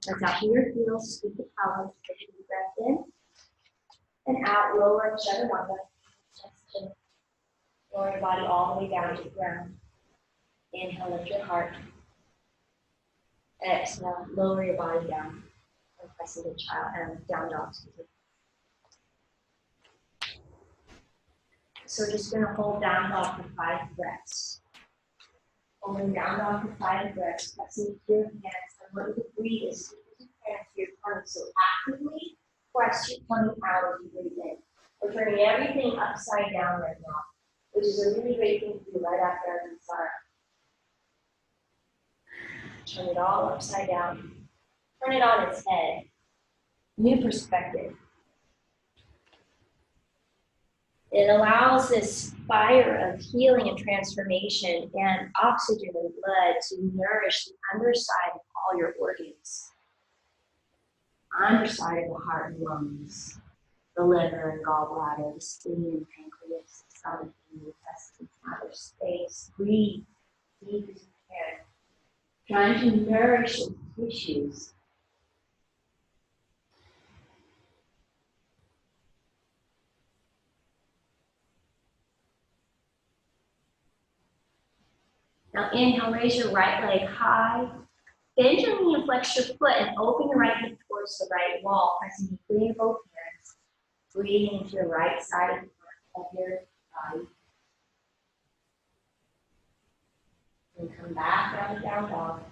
Let's out through your heels, scoop the pelvis. Take a deep breath in and out, lower chaturanga. Lower your body all the way down to the ground. Inhale, lift your heart. Exhale, lower your body down. And press into down dog. So we're just going to hold down dog for 5 breaths. Holding down dog for 5 breaths. Pressing into your hands. And what you can breathe is scoop your hands to your tummy. So actively press your tummy out as you breathe in. We're turning everything upside down right now, which is a really great thing to do right after our Asana. Turn it all upside down. Turn it on its head. New perspective. It allows this fire of healing and transformation and oxygen in blood to nourish the underside of all your organs. Underside of the heart and lungs, the liver and gallbladder, the spleen and pancreas, the stomach and the intestines, outer space. Breathe deep as you can. trying to nourish the tissues. Now inhale, raise your right leg high. Bend your knee and flex your foot and open your right hip towards the right wall, pressing deeply in both hands. Breathing into the right side of your body. And come back down to down dog.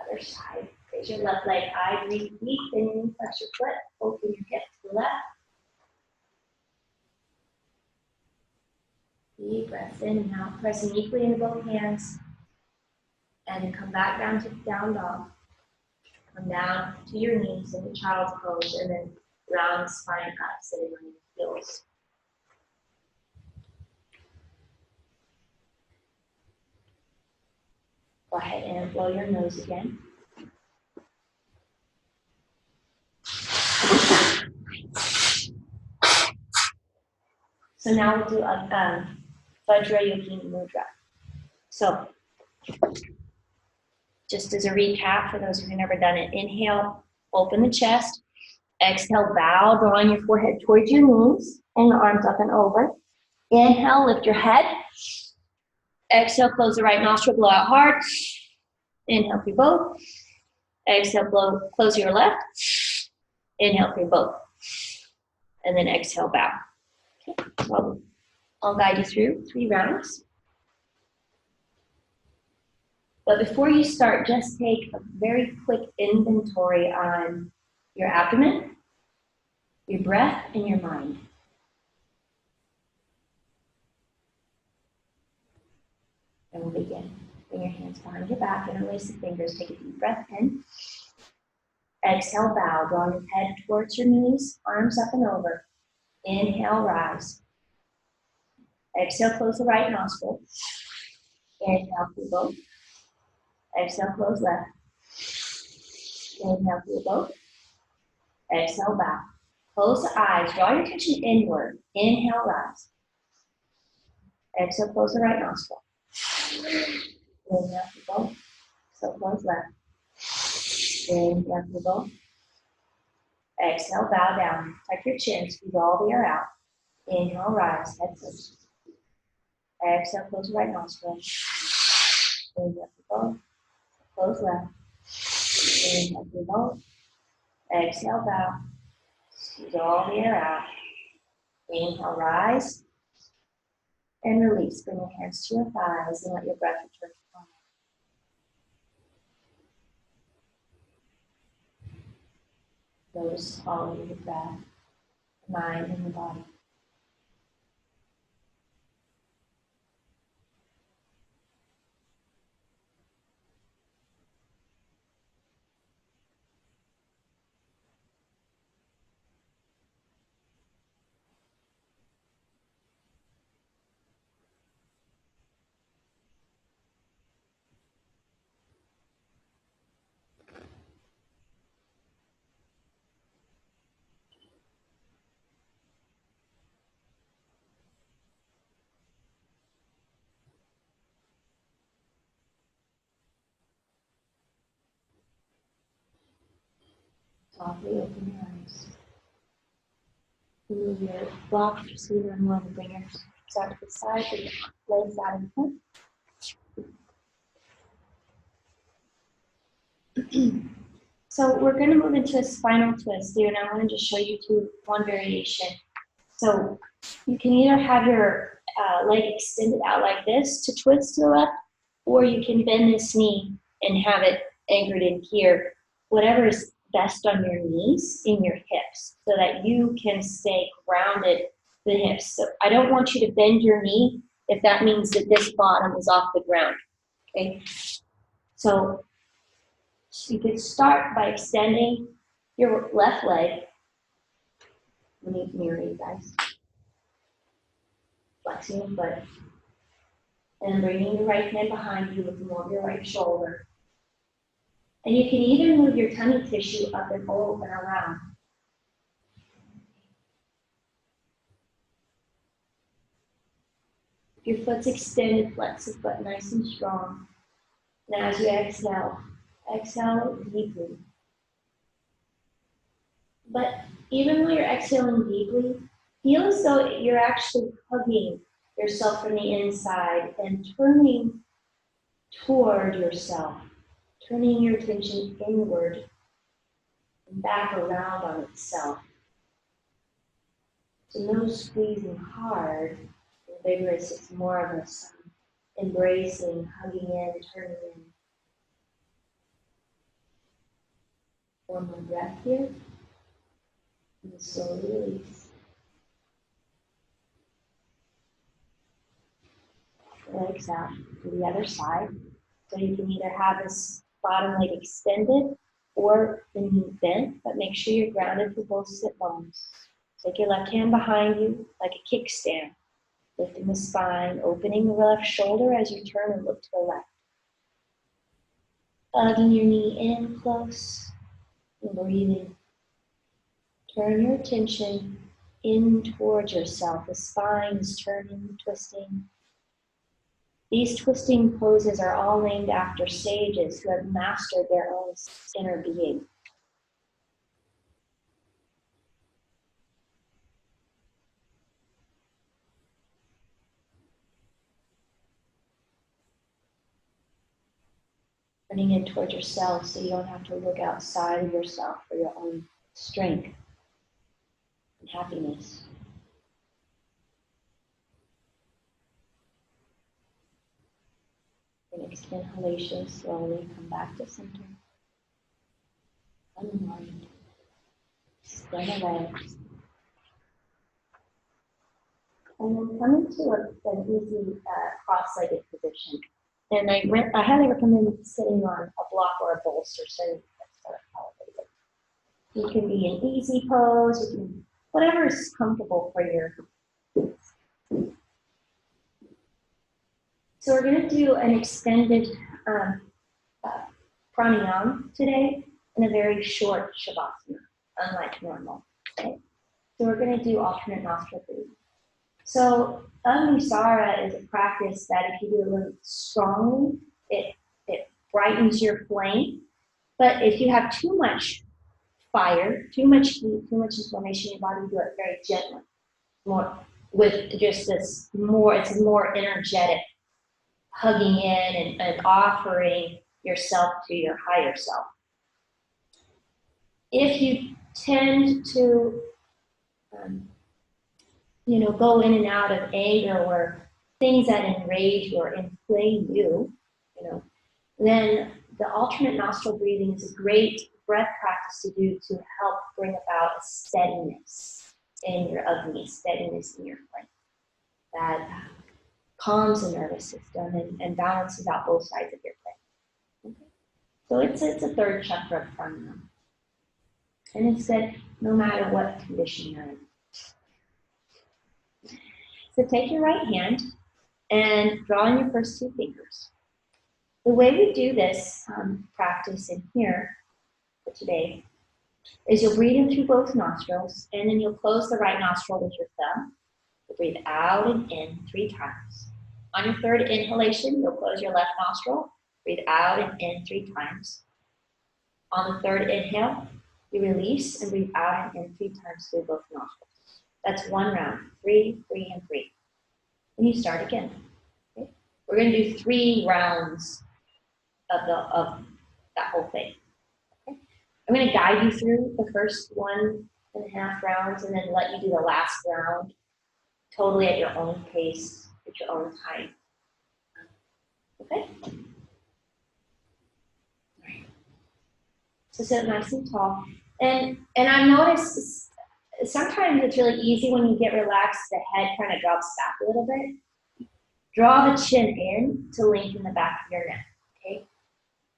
Other side. Raise your left leg high, breathe deep, bend your knee, flex your foot, open your hip to the left. Deep breath in and out, pressing equally into both hands. And then come back down to down dog. Come down to your knees in the child's pose, and then round the spine up, sitting on your heels. Go ahead and blow your nose again. So now we'll do a Vajra Yogini Mudra. So just as a recap for those who've never done it, inhale, open the chest. Exhale, bow, drawing your forehead towards your knees and the arms up and over. Inhale, lift your head. Exhale, close the right nostril, blow out hard. Inhale through both. Exhale, blow, close your left. Inhale through both. And then exhale, bow. Okay. So I'll guide you through 3 rounds. But before you start, just take a very quick inventory on your abdomen, your breath, and your mind. And we'll begin. Bring your hands behind your back, interlace the fingers, take a deep breath in. Exhale, bow, drawing your head towards your knees, arms up and over. Inhale, rise. Exhale, close the right nostril. Inhale through both. Exhale, close left. Inhale through both. Exhale, bow. Close the eyes, draw your attention inward. Inhale, rise. Exhale, close the right nostril. Inhale through both. So close left. Inhale through both. Exhale, bow down. Tuck your chin, squeeze all the air out. Inhale, rise, head first. Exhale, close the right nostril. Inhale through both. Close left. Inhale through both. Exhale, bow. Squeeze all the air out. Inhale, rise. And release. Bring your hands to your thighs and let your breath return to calm. Notice all of your breath, the mind, and the body. Softly open your eyes. Move your block, just so you don't want to bring your hips out to the side, bring your legs out in front. So we're going to move into a spinal twist here, and I want to just show you one variation. So you can either have your leg extended out like this to twist to the left, or you can bend this knee and have it anchored in here, whatever is best on your knees, in your hips, so that you can stay grounded to the hips. So I don't want you to bend your knee if that means that this bottom is off the ground, okay? So you could start by extending your left leg. Let me mirror you guys. Flexing your foot. And bringing your right hand behind you, looking over your right shoulder. And you can either move your tummy tissue up and over and around. If your foot's extended, flex the foot nice and strong. Now as you exhale, exhale deeply. But even though you're exhaling deeply, feel as though you're actually hugging yourself from the inside and turning toward yourself, turning your attention inward and back around on itself. So no squeezing hard and vigorous, it's more of a embracing, hugging in, turning in. One more breath here, and slowly release. Legs out to the other side. So you can either have this bottom leg extended or the knee bent, but make sure you're grounded through both sit bones. Take your left hand behind you like a kickstand, lifting the spine, opening the left shoulder as you turn and look to the left. Hugging your knee in close and breathing. Turn your attention in towards yourself. The spine is turning, twisting. These twisting poses are all named after sages who have mastered their own inner being. Turning in towards yourself so you don't have to look outside of yourself for your own strength and happiness. The next inhalation, slowly come back to center. Unwind. Extend the legs. And then come into an easy cross-legged position. And I highly recommend sitting on a block or a bolster so that's sort of elevated. You can be in easy pose, you can, whatever is comfortable for your. So we're going to do an extended pranayama today in a very short shavasana, unlike normal. Okay? So we're going to do alternate nostril breathing. So Anusara is a practice that if you do it really strongly, it brightens your flame. But if you have too much fire, too much heat, too much inflammation in your body, do it very gently. More with just this more, it's more energetic, hugging in and offering yourself to your higher self. If you tend to go in and out of anger or things that enrage or inflame you, then the alternate nostril breathing is a great breath practice to do to help bring about a steadiness in your Agni, steadiness in your flame. That calms the nervous system and balances out both sides of your flame. Okay. So it's a third chakra pranayama. And it's good no matter what condition you're in. So take your right hand and draw on your first two fingers. The way we do this practice in here for today is you'll breathe in through both nostrils, and then you'll close the right nostril with your thumb. You'll breathe out and in 3 times. On your third inhalation, you'll close your left nostril, breathe out and in 3 times. On the third inhale, you release and breathe out and in 3 times through both nostrils. That's 1 round, 3, 3, and 3. And you start again. Okay? We're going to do 3 rounds of that whole thing. Okay? I'm going to guide you through the first 1.5 rounds and then let you do the last round totally at your own pace, at your own time. Okay? All right. So sit nice and tall. And I've noticed sometimes it's really easy when you get relaxed, the head kind of drops back a little bit. Draw the chin in to lengthen the back of your neck, okay?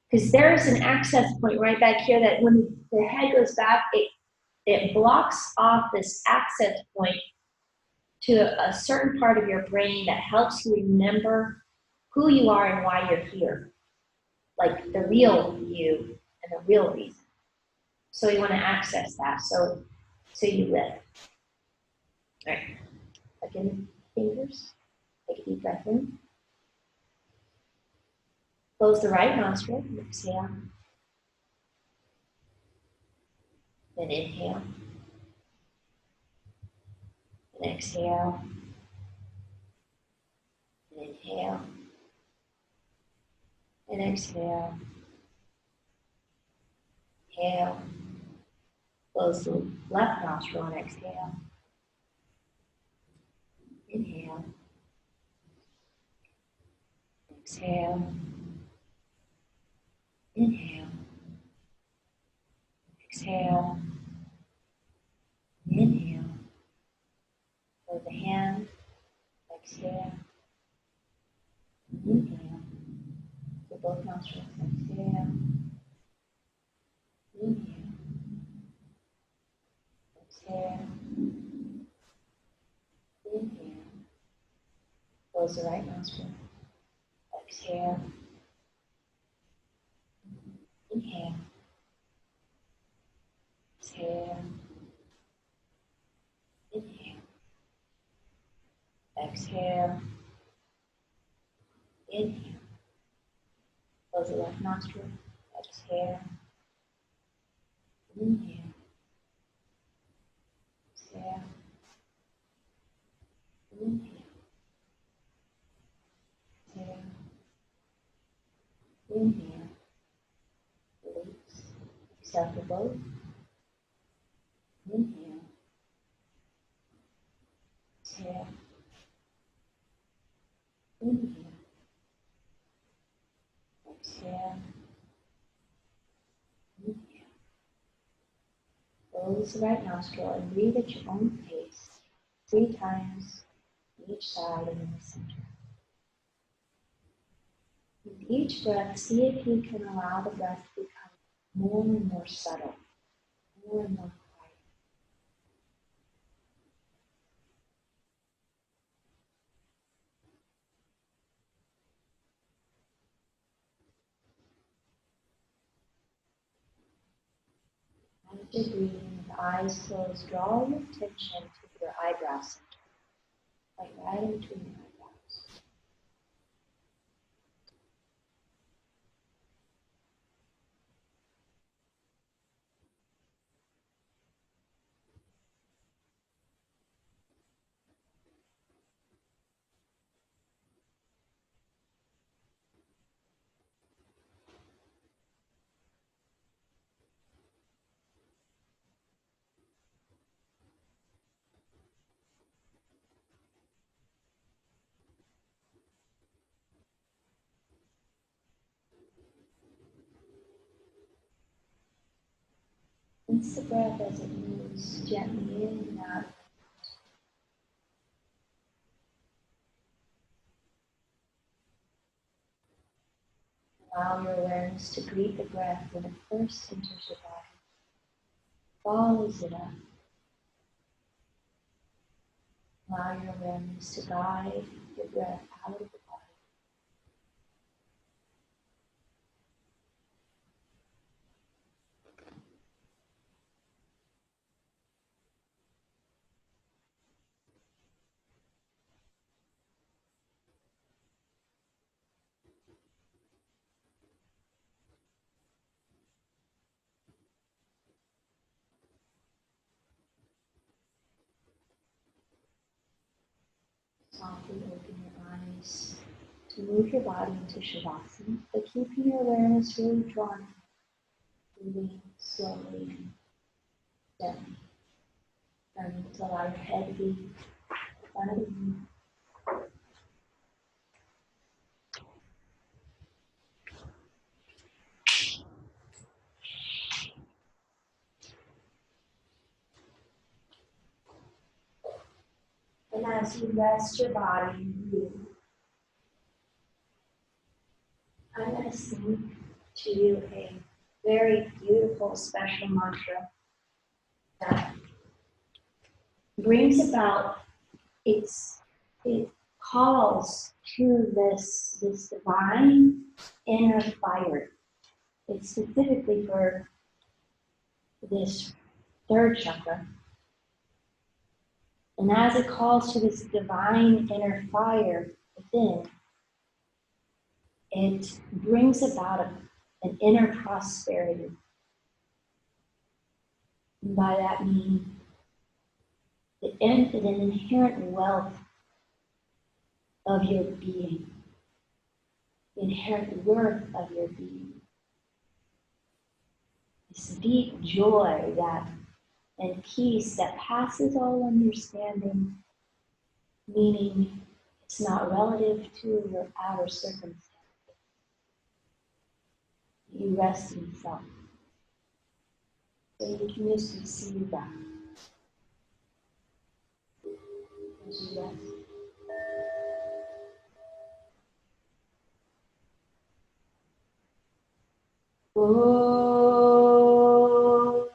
Because there's an access point right back here that when the head goes back, it blocks off this access point to a certain part of your brain that helps you remember who you are and why you're here. Like the real you and the real reason. So you want to access that. So you lift. All right. Again, fingers. Take a deep breath in. Close the right nostril, exhale. Then inhale. And exhale. And inhale. And exhale. Inhale. Close the left nostril and exhale. Inhale. Exhale. Inhale. Exhale. Inhale. Close the hand. Exhale. Inhale. To both nostrils. Exhale. Inhale. Exhale. Inhale. Close the right nostril. Exhale. Inhale. Exhale. Inhale. Exhale. Inhale. Close the left nostril. Exhale. Inhale. Exhale. Inhale. Exhale. Inhale. Release. Exhale for both. Inhale. Exhale. Inhale. Exhale. Inhale. Close the right nostril and breathe at your own pace 3 times on each side and in the center. With each breath, see if you can allow the breath to become more and more subtle, more and more quiet. As you're breathing with eyes closed, draw your attention to your eyebrow center, like right in between your eyebrows. Rinse the breath as it moves gently in and out. Allow your awareness to greet the breath when it first enters your body, follows it up. Allow your awareness to guide your breath out of the body. Softly open your eyes to move your body into Shavasana, but keeping your awareness really drawn, moving slowly and gently. Turning to allow your head to be in front of you. And as you rest your body and breathe, I'm going to sing to you a very beautiful, special mantra that brings about, it calls to this divine inner fire. It's specifically for this third chakra. And as it calls to this divine inner fire within, it brings about an inner prosperity. And by that meaning, an inherent wealth of your being, the inherent worth of your being. This deep joy that and peace that passes all understanding, meaning it's not relative to your outer circumstances. You rest in self. So you can just receive that as you rest. Oh,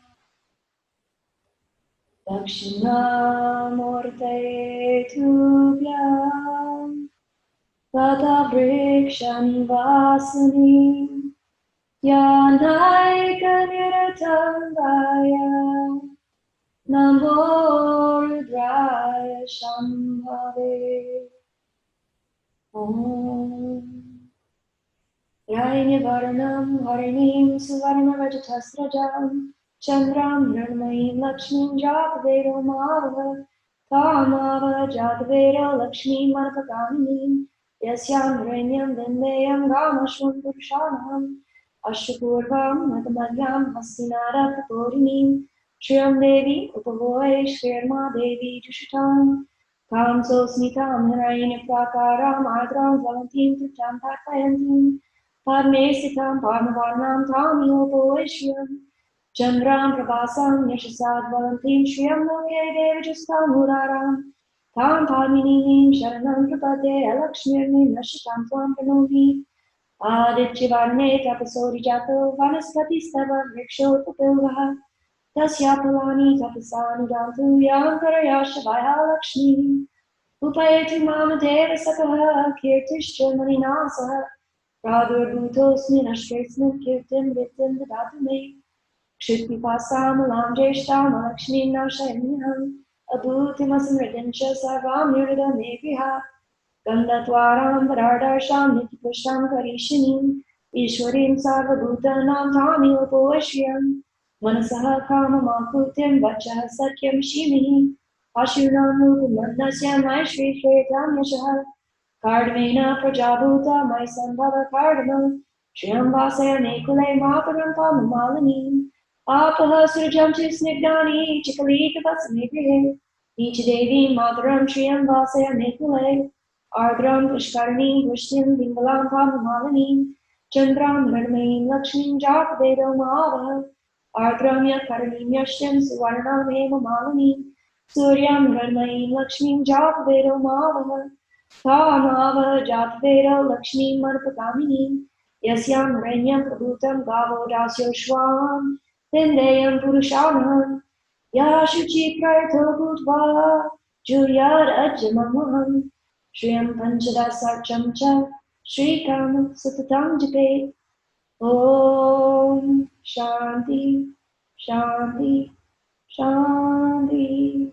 Dakshinamurte Tubhyam Tata Vrikshanivasani Yanaika Niratangaya Namo Rudraya Shambhave Om Yainyavaranam Harinim Suvarnavajtasrajam Chandram Nirmayim Lakshmim Jatavedo Mava Kamava Jatavedo Lakshmi Manapakaminim Yasyam Ranyam Vindayam Gamashvam Purshanam Ashapurvam Madhamadyam Hastinara Kapurinim Shriyam Devi Upavoy Shrirma Devi Jushutam Kamso Smitam Hirayanya Prakaram Ardram Valentim Tutam Patpayantim Padmesitam Padmavarnam Tam Yopoishram Chandram Prabhasam Yashasad Valentim Shriyam Loke Devajastam Muraram Tam Padmininim Sharanam Prapade Alakshmirnim Nashitam Tvam Pranovi Adityavarne Tapasori Jato Vanaspati Stava Vriksho Tapilvaha Tasyapalani Tapasani Dantu Yankaraya Shavaya Lakshmi Upayati Mama Deva Sakaha Kirtishcha Maninasa Radhurbhutosmi Nashkesmi Kirtim Vitim Vidatume Kshitpipasam Lamjeshtam Lakshmi Nashayamiham Abhutimasamridincha Sarvam Yurida Meviha Gandhatwaram Varadharsham Nitipustam Karishinim Ishwarim Sarvabhutanam Tami Upoashyam Manasaha Kamamakutim Vachaha Satyam Shimi Ashunam Upamannasya Mai Shri Shretam Yashaha Kardamena Prajabhuta Mai Sambhava Kardama Shriyambasaya Nekule Mataram Pamamalini Apaha Surjam Snigdani Chikalika Vasamigrihe Nichadevi Mataram Shriyambasaya Nekule Ardram Pushkarani Pushtim Dimbalam Pamamalini Chandram Nirmayim Lakshmi Jatavedo Mahava Ardram Yakarim Yashtim Suvarnam Eva Malini Suryam Nirmayim Lakshmi Jatavedo Mahava Kamava Jatvedo Lakshmi Manpakamini Yasyam Ranyam Prabhutam Gavo Dasyo Shwam Tindayam Purushanam Yashuchi Prayato Bhutva Juryad Ajamamaham Shriyam Panchadasarcham Cha Shrikam Satatam Jape Om Shanti Shanti Shanti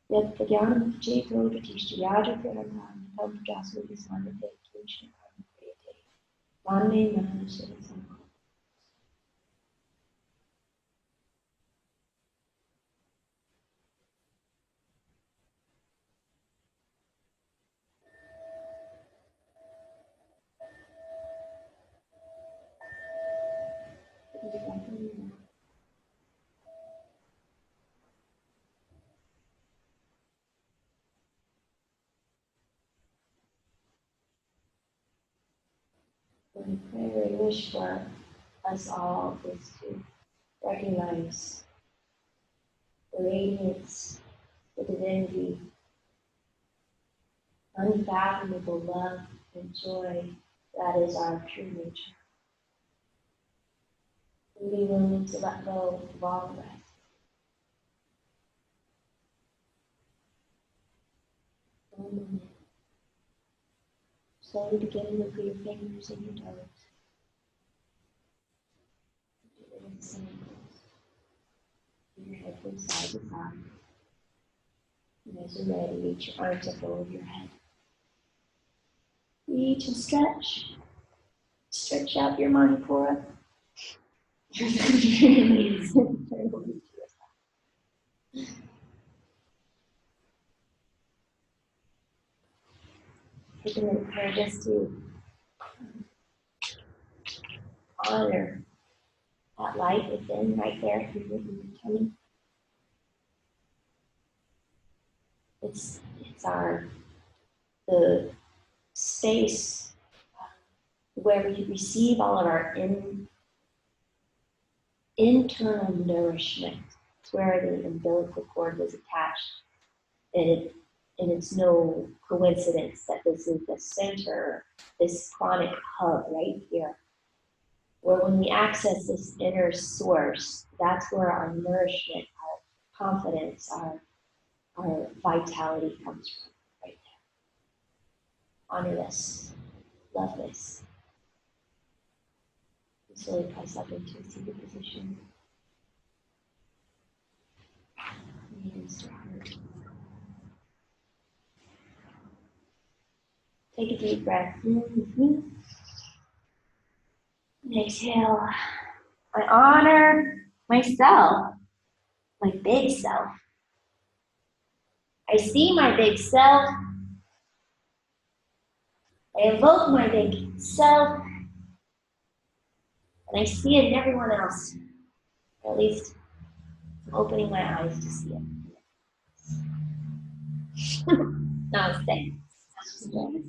Yat Pragyanam Cheto Pratishtiyaja Praranam Tam Prajasu Visandate Krishna Karma Kriyate Vande Manasya Sankha. The prayer I wish for us all is to recognize the radiance, the divinity, unfathomable love and joy that is our true nature. And be willing to let go of all the rest. Slowly begin to move your fingers and your toes. Your head from side to side. And as you're ready, reach your arms up over your head. Reach and stretch. Stretch out your Manipura. Take a minute here just to honor that light within right there in your tummy. It's the space where we receive all of our internal nourishment. It's where the umbilical cord was attached. And it's no coincidence that this is the center, this chronic hub right here. Where when we access this inner source, that's where our nourishment, our confidence, our vitality comes from, right there. Honor this, love this. And slowly press up into a seated position. Hands to heart. Take a deep breath in with me. And exhale. I honor myself, my big self. I see my big self. I evoke my big self. And I see it in everyone else. Or at least I'm opening my eyes to see it. Namaste. Namaste.